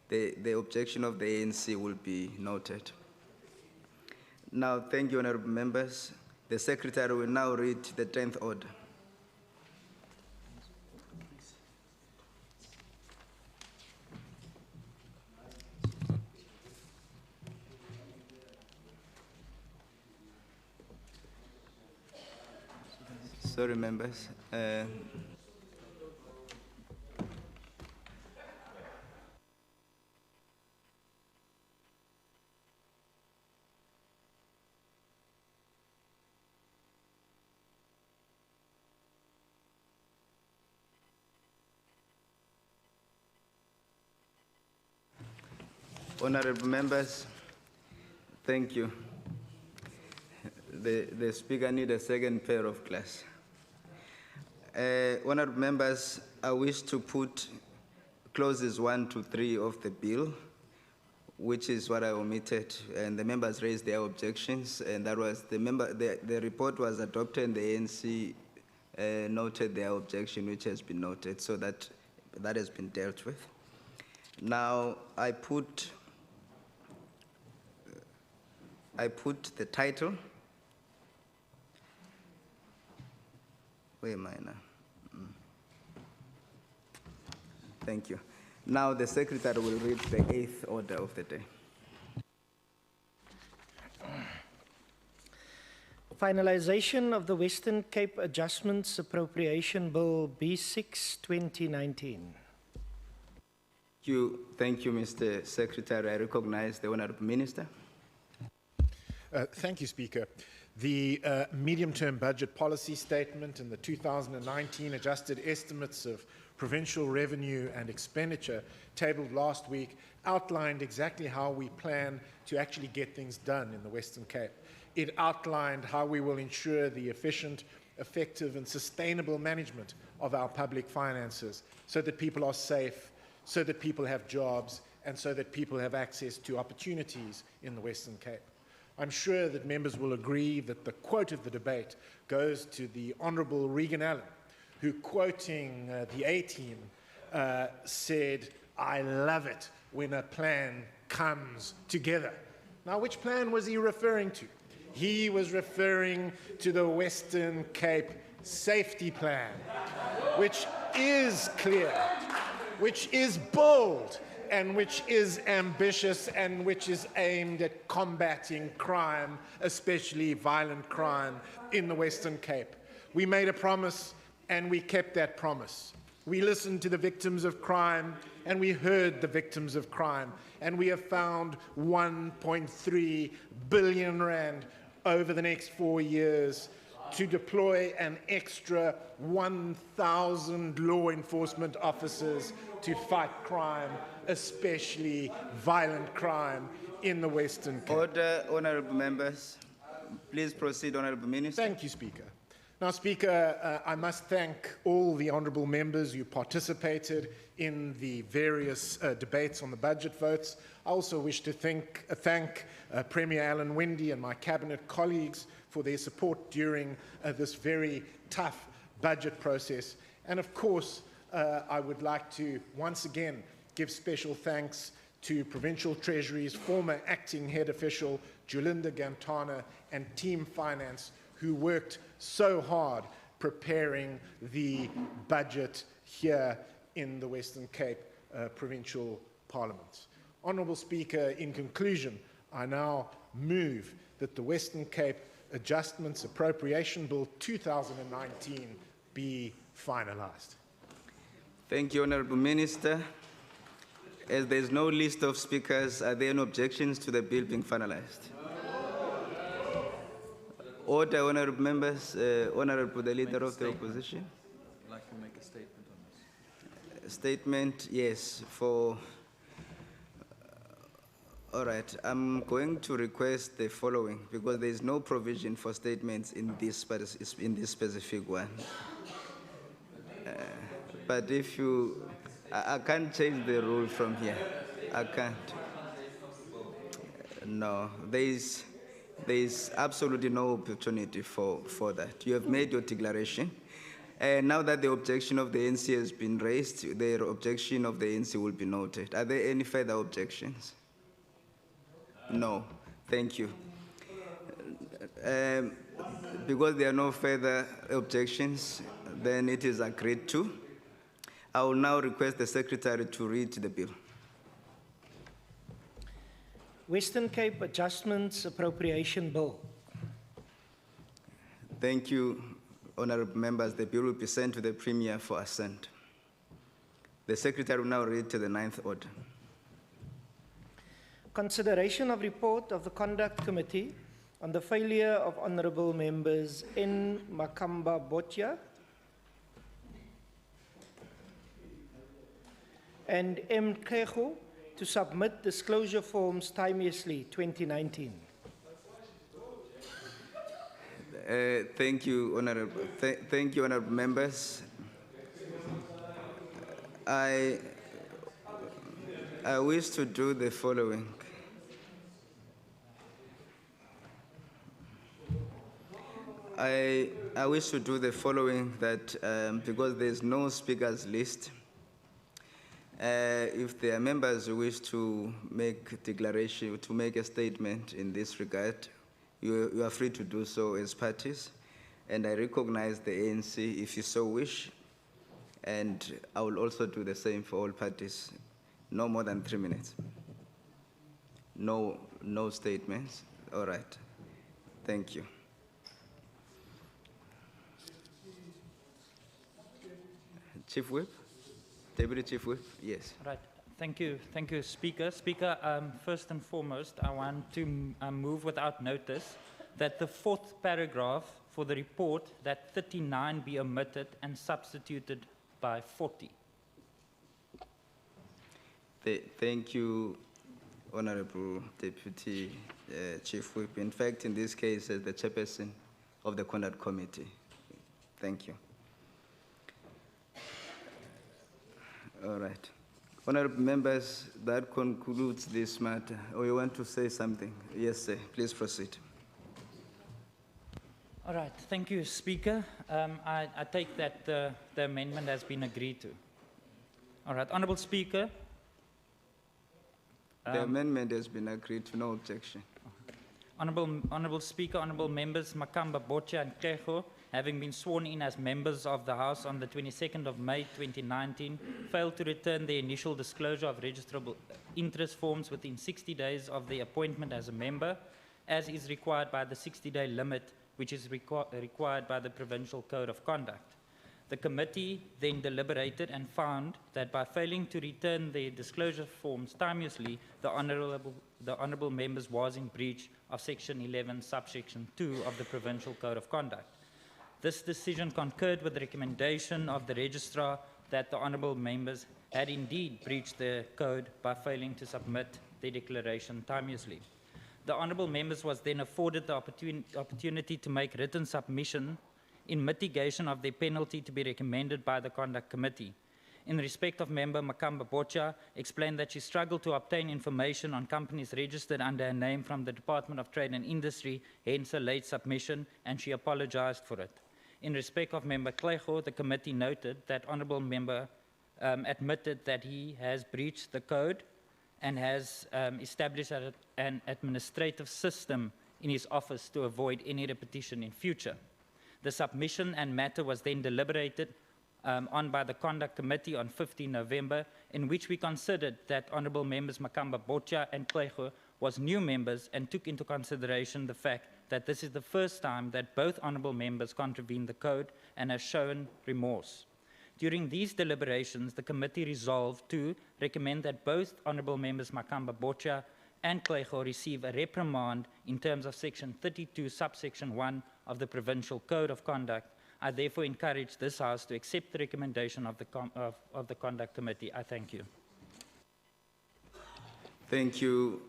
The objection of the ANC will be noted. Now, thank you, honorable members. The Secretary will now read the 10th order. Sorry, members. Honorable members, thank you. The Speaker needs a second pair of glasses. Honorable members, I wish to put clauses 1 to 3 of the bill, which is what I omitted, and the members raised their objections, and that was the report was adopted, and the ANC noted their objection, which has been noted, so that has been dealt with. Now, I put the title. Where am I now? Thank you. Now the Secretary will read the 8th order of the day. Finalization of the Western Cape Adjustments Appropriation Bill B6 2019. Thank you, Mr. Secretary. I recognize the Honorable Minister. Thank you, Speaker. The medium-term budget policy statement and the 2019 adjusted estimates of provincial revenue and expenditure tabled last week outlined exactly how we plan to actually get things done in the Western Cape. It outlined how we will ensure the efficient, effective and sustainable management of our public finances so that people are safe, so that people have jobs, and so that people have access to opportunities in the Western Cape. I'm sure that members will agree that the quote of the debate goes to the Honourable Regan Allen, who, quoting the A-Team, said, "I love it when a plan comes together." Now, which plan was he referring to? He was referring to the Western Cape Safety Plan, which is clear, which is bold, and which is ambitious, and which is aimed at combating crime, especially violent crime, in the Western Cape. We made a promise, and we kept that promise. We listened to the victims of crime, and we heard the victims of crime, and we have found 1.3 billion rand over the next 4 years to deploy an extra 1,000 law enforcement officers to fight crime, especially violent crime in the Western Cape. Order, honorable members. Please proceed, honorable minister. Thank you, Speaker. Now, Speaker, I must thank all the honourable members who participated in the various debates on the budget votes. I also wish to thank Premier Alan Winde and my cabinet colleagues for their support during this very tough budget process. And of course, I would like to once again give special thanks to Provincial Treasury's former acting head official, Julinda Gantana, and Team Finance, who worked so hard preparing the budget here in the Western Cape Provincial Parliament. Honourable Speaker, in conclusion, I now move that the Western Cape Adjustments Appropriation Bill 2019 be finalised. Thank you, honourable minister. As there is no list of speakers, are there any objections to the bill being finalised? Order, honourable members. Honourable the leader of the opposition. I'd like to make a statement on this. Statement, yes. For all right, I'm going to request the following because there is no provision for statements in this specific one. But if you, I can't change the rule from here. I can't. No, there is absolutely no opportunity for that. You have made your declaration. And now that the objection of the ANC has been raised, the objection of the ANC will be noted. Are there any further objections? No. Thank you. Because there are no further objections, then it is agreed to. I will now request the Secretary to read the bill. Western Cape Adjustments Appropriation Bill. Thank you, honourable members. The bill will be sent to the Premier for assent. The Secretary will now read to the 9th order. Consideration of report of the Conduct Committee on the failure of honourable members N. Makamba Botja and M. Kego to submit disclosure forms timeously 2019. Thank you, honourable. Thank you, honourable members. I wish to do the following. I wish to do the following that because there is no speakers list, if there are members who wish to make a declaration, to make a statement in this regard, you are free to do so as parties. And I recognize the ANC if you so wish. And I will also do the same for all parties. No more than 3 minutes. No statements. All right. Thank you. Chief Whip? Deputy Chief Whip? Yes. Right. Thank you, Speaker. Speaker, first and foremost, I want to move without notice that the 4th paragraph for the report, that 39 be omitted and substituted by 40. Thank you, Honourable Deputy Chief Whip. In fact, in this case, as the chairperson of the Conduct Committee. Thank you. All right. Honourable members, that concludes this matter. Or you want to say something? Yes, sir. Please proceed. All right. Thank you, Speaker. I take that the amendment has been agreed to. All right. Honourable Speaker. The amendment has been agreed to. No objection. Honourable Speaker, honourable members Makamba Botja and Kego, having been sworn in as members of the House on the 22nd of May 2019, failed to return their initial disclosure of registrable interest forms within 60 days of their appointment as a member, as is required by the 60-day limit, which is required by the Provincial Code of Conduct. The committee then deliberated and found that by failing to return their disclosure forms timeously, the honourable members was in breach of Section 11, subsection 2 of the Provincial Code of Conduct. This decision concurred with the recommendation of the registrar that the honourable members had indeed breached the code by failing to submit their declaration timeously. The honourable members was then afforded the opportunity to make written submission in mitigation of their penalty to be recommended by the Conduct Committee. In respect of member Makamba Bocha, explained that she struggled to obtain information on companies registered under a name from the Department of Trade and Industry, hence a late submission, and she apologized for it. In respect of member Klejo, the committee noted that honourable member admitted that he has breached the code and has established an administrative system in his office to avoid any repetition in future. The submission and matter was then deliberated on by the Conduct Committee on 15 November, in which we considered that honourable members Makamba Bocha and Klejo was new members and took into consideration the fact that this is the first time that both honourable members contravened the code and have shown remorse. During these deliberations, the committee resolved to recommend that both honourable members Makamba Bocha and Klejo receive a reprimand in terms of section 32, subsection 1 of the Provincial Code of Conduct. I therefore encourage this House to accept the recommendation of the Conduct Committee. I thank you. Thank you,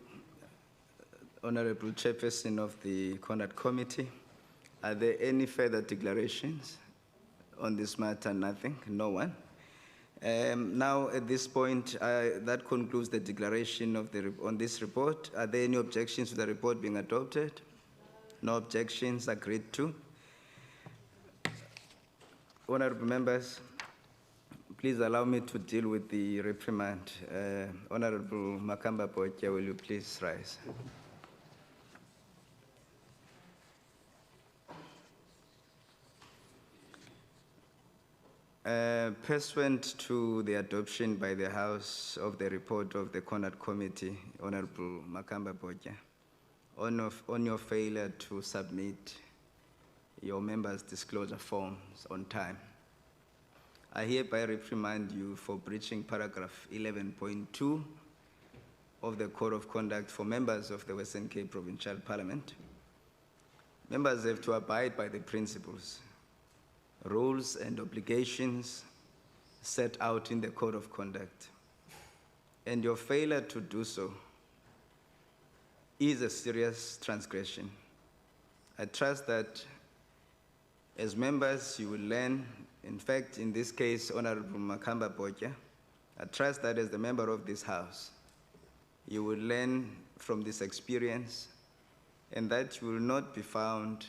Honorable Chairperson of the Conduct Committee. Are there any further declarations on this matter? Nothing, no one. Now, at this point, that concludes the declaration of on this report. Are there any objections to the report being adopted? No objections, agreed to. Honorable members, please allow me to deal with the reprimand. Honorable Makamba Bocha, will you please rise? Pursuant to the adoption by the House of the report of the Conduct Committee, Honorable Makamba Bocha, on your failure to submit your members' disclosure forms on time, I hereby reprimand you for breaching paragraph 11.2 of the Code of Conduct for members of the Western Cape Provincial Parliament. Members have to abide by the principles, rules, and obligations set out in the Code of Conduct. And your failure to do so is a serious transgression. I trust that as members, you will learn. In fact, in this case, Honorable Makamba Bocha, I trust that as the member of this House, you will learn from this experience and that you will not be found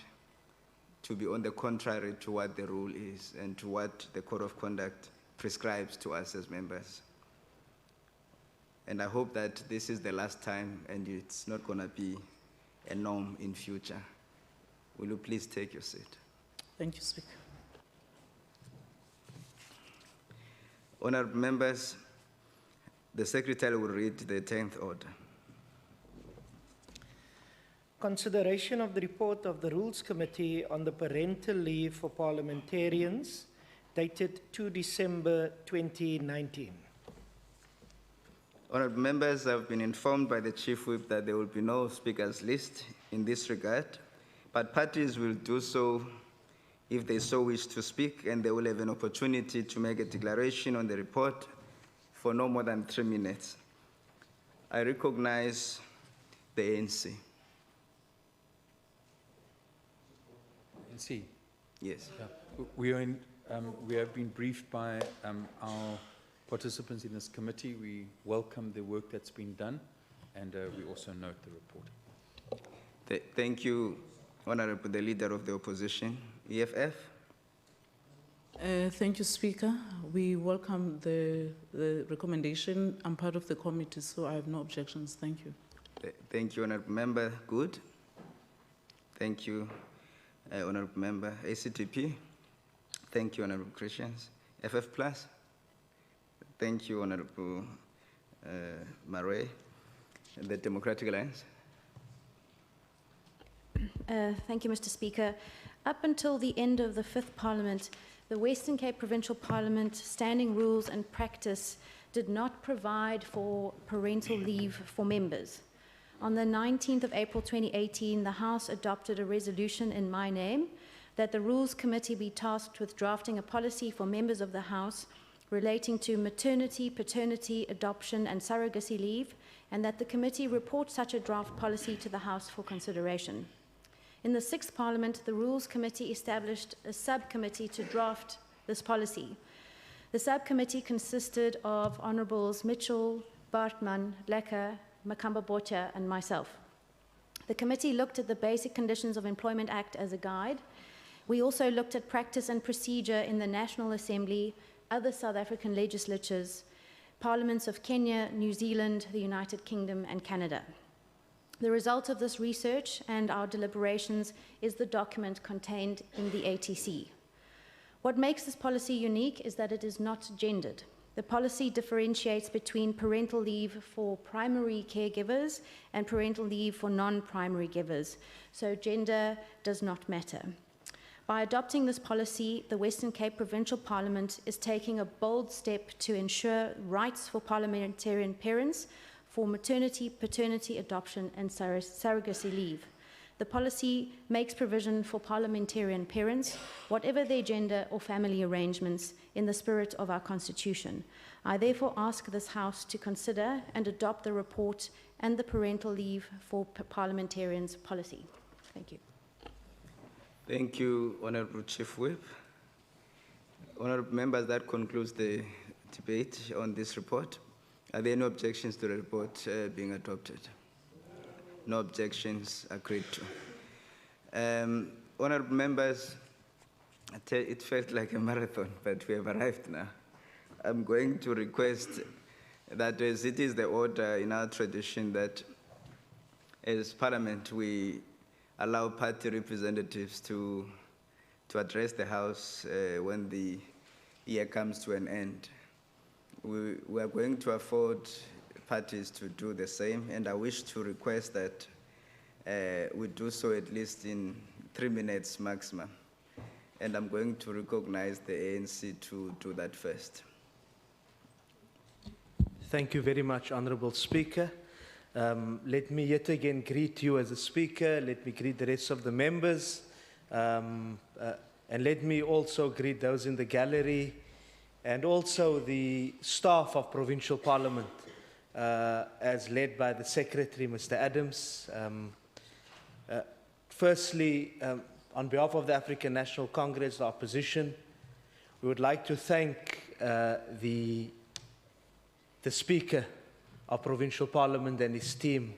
to be on the contrary to what the rule is and to what the Code of Conduct prescribes to us as members. And I hope that this is the last time and it's not going to be a norm in future. Will you please take your seat? Thank you, Speaker. Honourable members, the Secretary will read the 10th order. Consideration of the report of the Rules Committee on the parental leave for parliamentarians, dated 2 December 2019. Honourable members, I've been informed by the Chief Whip that there will be no speakers list in this regard, but parties will do so if they so wish to speak, and they will have an opportunity to make a declaration on the report for no more than 3 minutes. I recognize the ANC. ANC? Yes. Yeah. We have been briefed by our participants in this committee. We welcome the work that's been done, and we also note the report. Thank you, Honourable the Leader of the Opposition. EFF? Thank you, Speaker. We welcome the recommendation. I'm part of the committee, so I have no objections. Thank you. Thank you, Honourable Member. Good. Thank you, Honourable Member. ACTP? Thank you, Honourable Christians. FF Plus? Thank you, Honourable Marais. The Democratic Alliance? Thank you, Mr. Speaker. Up until the end of the 5th Parliament, the Western Cape Provincial Parliament standing rules and practice did not provide for parental leave for members. On the 19th of April 2018, the House adopted a resolution in my name that the Rules Committee be tasked with drafting a policy for members of the House relating to maternity, paternity, adoption, and surrogacy leave, and that the committee report such a draft policy to the House for consideration. In the 6th Parliament, the Rules Committee established a subcommittee to draft this policy. The subcommittee consisted of Honourables Mitchell, Bartman, Lecker, Makamba-Botja, and myself. The committee looked at the Basic Conditions of Employment Act as a guide. We also looked at practice and procedure in the National Assembly, other South African legislatures, parliaments of Kenya, New Zealand, the United Kingdom, and Canada. The result of this research and our deliberations is the document contained in the ATC. What makes this policy unique is that it is not gendered. The policy differentiates between parental leave for primary caregivers and parental leave for non-primary givers, so gender does not matter. By adopting this policy, the Western Cape Provincial Parliament is taking a bold step to ensure rights for parliamentarian parents for maternity, paternity, adoption, and surrogacy leave. The policy makes provision for parliamentarian parents, whatever their gender or family arrangements, in the spirit of our Constitution. I therefore ask this House to consider and adopt the report and the parental leave for parliamentarians policy. Thank you. Thank you, Honourable Chief Whip. Honourable members, that concludes the debate on this report. Are there no objections to the report being adopted? No objections, agreed to. Honourable members, it felt like a marathon, but we have arrived now. I'm going to request that, as it is the order in our tradition, that as Parliament we allow party representatives to address the House when the year comes to an end. We are going to afford parties to do the same, and I wish to request that we do so at least in 3 minutes maximum. And I'm going to recognize the ANC to do that first. Thank you very much, Honourable Speaker. Let me yet again greet you as a Speaker. Let me greet the rest of the members. And let me also greet those in the gallery and also the staff of Provincial Parliament, as led by the Secretary, Mr. Adams. Firstly, on behalf of the African National Congress, the opposition, we would like to thank the Speaker of Provincial Parliament and his team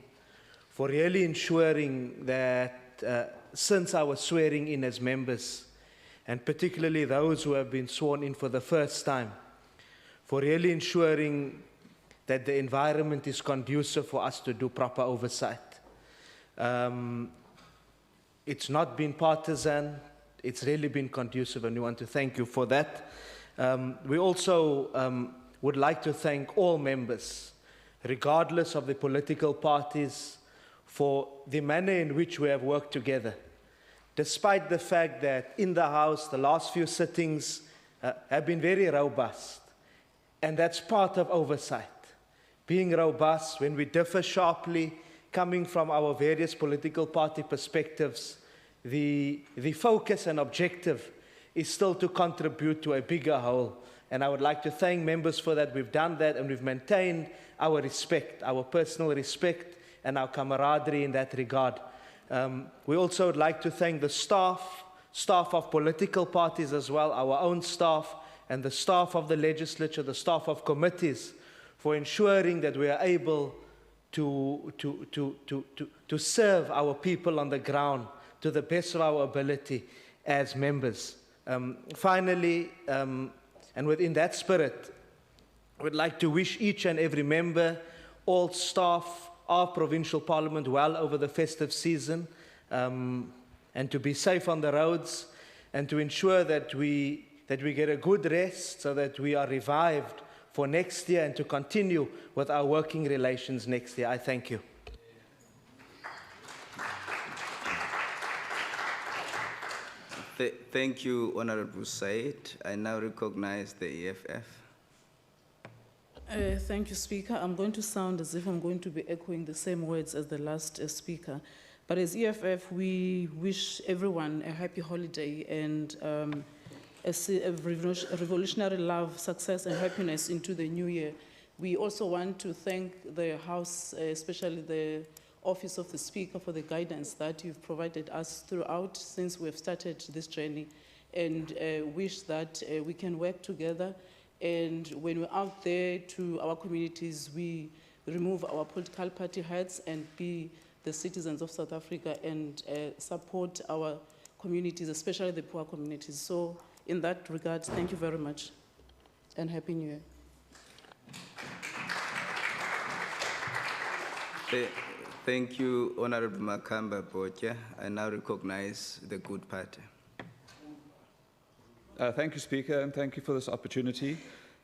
for really ensuring that since our swearing in as members, and particularly those who have been sworn in for the first time, for really ensuring that the environment is conducive for us to do proper oversight. It's not been partisan, it's really been conducive, and we want to thank you for that. We also would like to thank all members, regardless of the political parties, for the manner in which we have worked together. Despite the fact that in the House, the last few sittings have been very robust, and that's part of oversight. Being robust when we differ sharply, coming from our various political party perspectives, the focus and objective is still to contribute to a bigger whole. And I would like to thank members for that. We've done that, and we've maintained our respect, our personal respect, and our camaraderie in that regard. We also would like to thank the staff of political parties as well, our own staff, and the staff of the legislature, the staff of committees, for ensuring that we are able to serve our people on the ground to the best of our ability as members. Finally, and within that spirit, I would like to wish each and every member, all staff of Provincial Parliament well over the festive season, and to be safe on the roads, and to ensure that we get a good rest so that we are revived for next year and to continue with our working relations next year. I thank you. Thank you, Honourable Said. I now recognize the EFF. Thank you, Speaker. I'm going to sound as if I'm going to be echoing the same words as the last speaker. But as EFF, we wish everyone a happy holiday and a revolutionary love, success and happiness into the new year. We also want to thank the House, especially the Office of the Speaker, for the guidance that you've provided us throughout since we've started this journey, and wish that we can work together. And when we're out there to our communities, we remove our political party hats and be the citizens of South Africa and support our communities, especially the poor communities. So in that regard, thank you very much and Happy New Year. Thank you, Honorable Makamba Botja. I now recognize the Good Party. Thank you, Speaker, and thank you for this opportunity.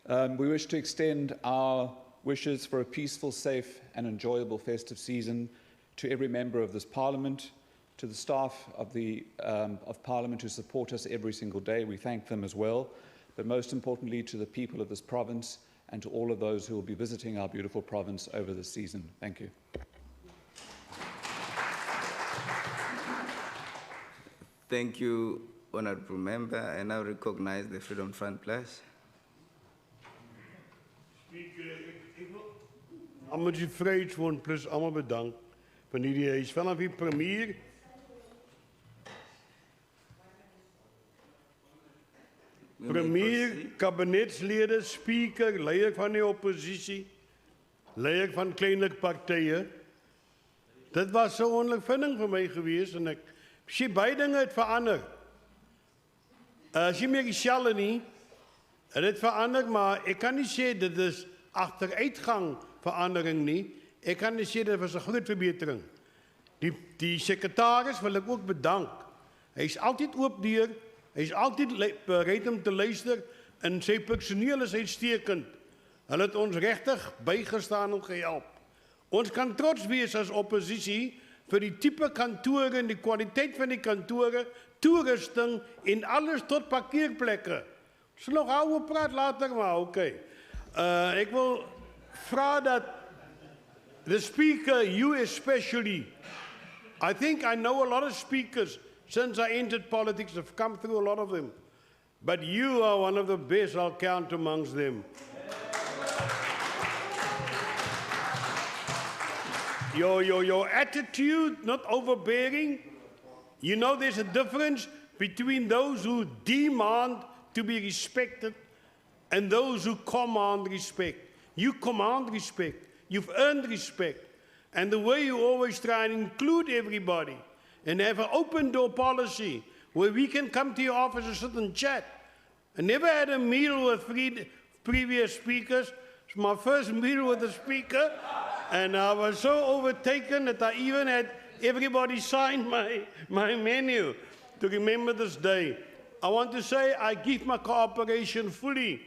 We wish to extend our wishes for a peaceful, safe and enjoyable festive season to every member of this Parliament, to the staff of Parliament who support us every single day. We thank them as well, but most importantly to the people of this province and to all of those who will be visiting our beautiful province over this season. Thank you. Thank you, Honorable Member. I now recognize the Freedom Front Plus. Allemaal die Vryheidsfront Plus, allemaal bedankt. Van hierdie huis, vanaf die premier. Premier, kabinetslede, speaker, leier van die oppositie, leier van kleinere partye. Dit was so 'n ondervinding vir my geweest en ek sien baie dinge het verander. As jy meer dieselfde nie, het dit verander, maar ek kan nie sê dit is agteruitgang verandering nie. Ek kan nie sê dit was 'n groot verbetering. Die sekretaris wil ek ook bedank. Hy is altyd oop deur, hy is altyd bereid om te luister en sy personeel is uitstekend. Hulle het ons regtig bygestaan en gehelp. Ons kan trots wees as oppositie vir die tipe kantore en die kwaliteit van die kantore, toerusting en alles tot parkeerplekke. Ons nog ouer praat later, maar okay. Ek wil vra dat the speaker, you especially, I think I know a lot of speakers since I entered politics. I've come through a lot of them. But you are one of the best, I'll count amongst them. Your attitude, not overbearing. You know there's a difference between those who demand to be respected and those who command respect. You command respect. You've earned respect. And the way you always try and include everybody and have an open door policy where we can come to your office and sit and chat. I never had a meal with previous speakers. It's my first meal with the speaker. And I was so overtaken that I even had everybody sign my menu to remember this day. I want to say I give my cooperation fully.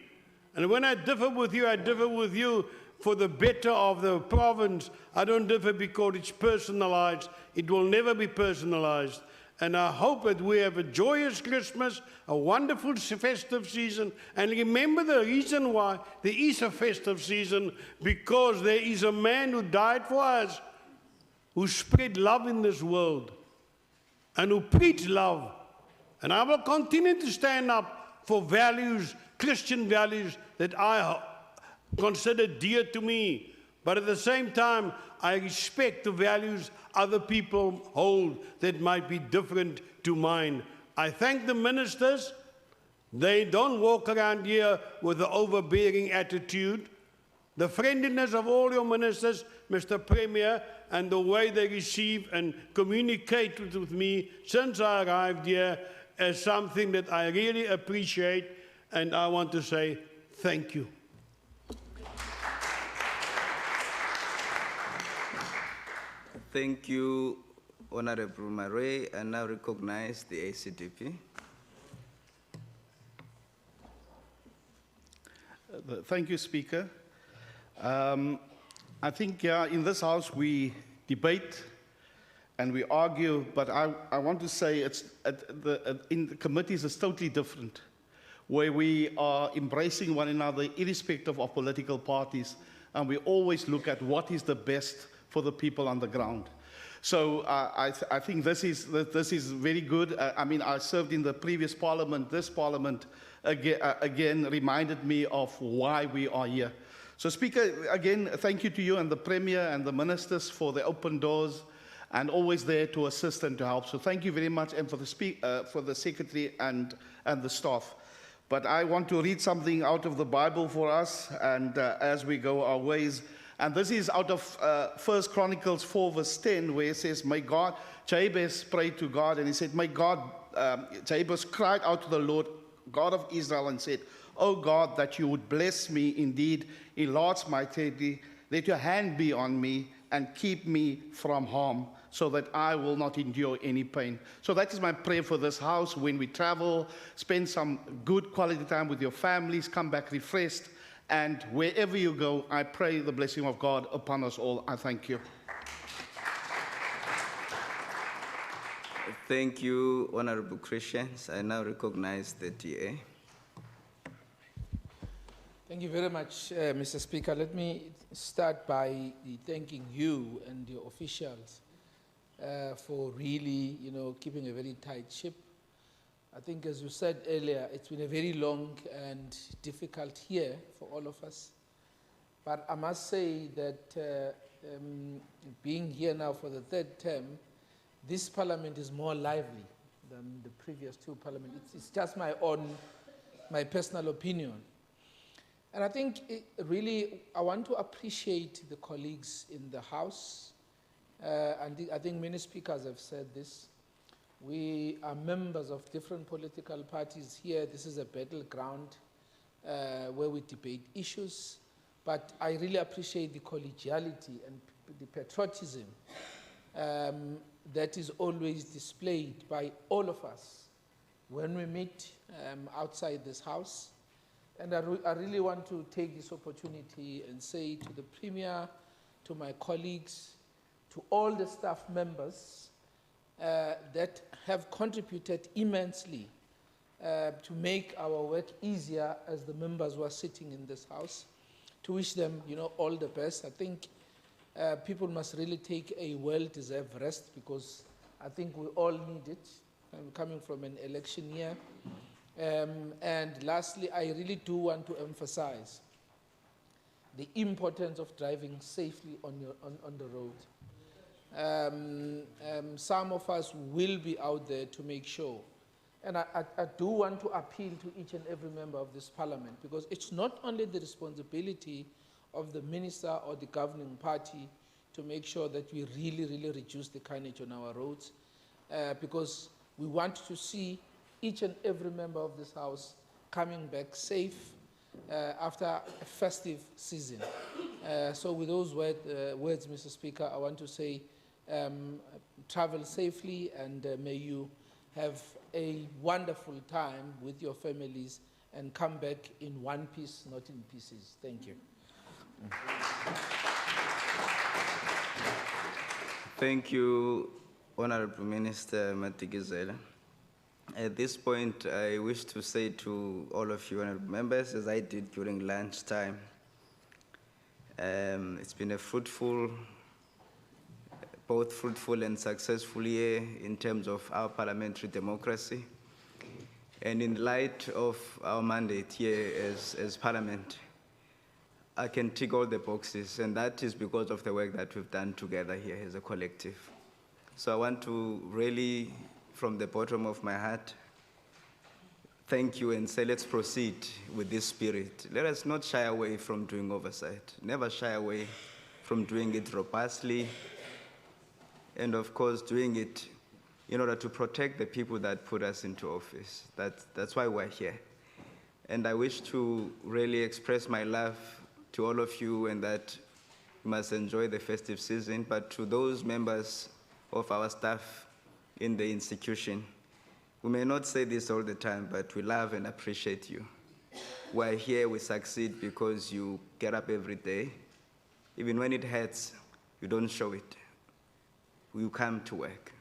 And when I differ with you for the better of the province. I don't differ because it's personalized. It will never be personalized. And I hope that we have a joyous Christmas, a wonderful festive season. And remember the reason why there is a festive season, because there is a man who died for us, who spread love in this world, and who preached love. And I will continue to stand up for values, Christian values, that I consider dear to me. But at the same time, I respect the values other people hold that might be different to mine. I thank the ministers. They don't walk around here with an overbearing attitude. The friendliness of all your ministers, Mr. Premier, and the way they receive and communicate with me since I arrived here is something that I really appreciate, and I want to say thank you. Thank you, Honorable Murray. I now recognize the ACDP. Thank you, Speaker. I think in this House we debate and we argue, but I want to say it's in the committees it's totally different, where we are embracing one another irrespective of political parties, and we always look at what is the best for the people on the ground. So I think this is very good. I mean, I served in the previous parliament. This parliament again reminded me of why we are here. So Speaker, again, thank you to you and the Premier and the ministers for the open doors and always there to assist and to help. So thank you very much, and for the Secretary and the staff. But I want to read something out of the Bible for us, and as we go our ways. And this is out of 1 Chronicles 4 verse 10, where it says, "May God," Jabez prayed to God, and he said, "May God," Jabez cried out to the Lord, God of Israel, and said, "O God, that you would bless me indeed, enlarge my territory, let your hand be on me, and keep me from harm, so that I will not endure any pain." So that is my prayer for this house. When we travel, spend some good quality time with your families, come back refreshed, and wherever you go, I pray the blessing of God upon us all. I thank you. Thank you, Honorable Christians. I now recognize the DA. Thank you very much, Mr. Speaker. Let me start by thanking you and your officials for really, keeping a very tight ship. I think, as you said earlier, it's been a very long and difficult year for all of us. But I must say that being here now for the third term, this parliament is more lively than the previous two parliaments. It's just my personal opinion. And I think I want to appreciate the colleagues in the House. And I think many speakers have said this. We are members of different political parties here. This is a battleground where we debate issues. But I really appreciate the collegiality and the patriotism that is always displayed by all of us when we meet outside this house. And I really want to take this opportunity and say to the Premier, to my colleagues, to all the staff members that have contributed immensely to make our work easier as the members who are sitting in this house, to wish them, all the best. I think people must really take a well-deserved rest, because I think we all need it, coming from an election year. And lastly, I really do want to emphasize the importance of driving safely on the road. Some of us will be out there to make sure. And I do want to appeal to each and every member of this parliament, because it's not only the responsibility of the minister or the governing party to make sure that we really, really reduce the carnage on our roads, because we want to see each and every member of this house coming back safe after a festive season. So with those words, Mr. Speaker, I want to say travel safely, and may you have a wonderful time with your families and come back in one piece, not in pieces. Thank you. Thank you, Honorable Minister Matikizela. At this point, I wish to say to all of you honorable members, as I did during lunchtime, it's been a both fruitful and successful year in terms of our parliamentary democracy. And in light of our mandate here as Parliament, I can tick all the boxes, and that is because of the work that we've done together here as a collective. So I want to really, from the bottom of my heart, thank you and say, let's proceed with this spirit. Let us not shy away from doing oversight. Never shy away from doing it robustly, and of course doing it in order to protect the people that put us into office. That's why we're here. And I wish to really express my love to all of you, and that you must enjoy the festive season. But to those members of our staff in the institution, we may not say this all the time, but we love and appreciate you. We're here, we succeed because you get up every day. Even when it hurts, you don't show it. You come to work.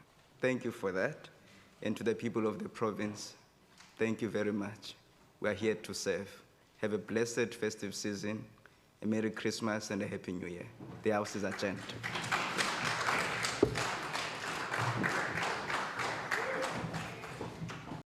Thank you for that. And to the people of the province, thank you very much. We are here to serve. Have a blessed festive season, a Merry Christmas and a Happy New Year. The House is adjourned.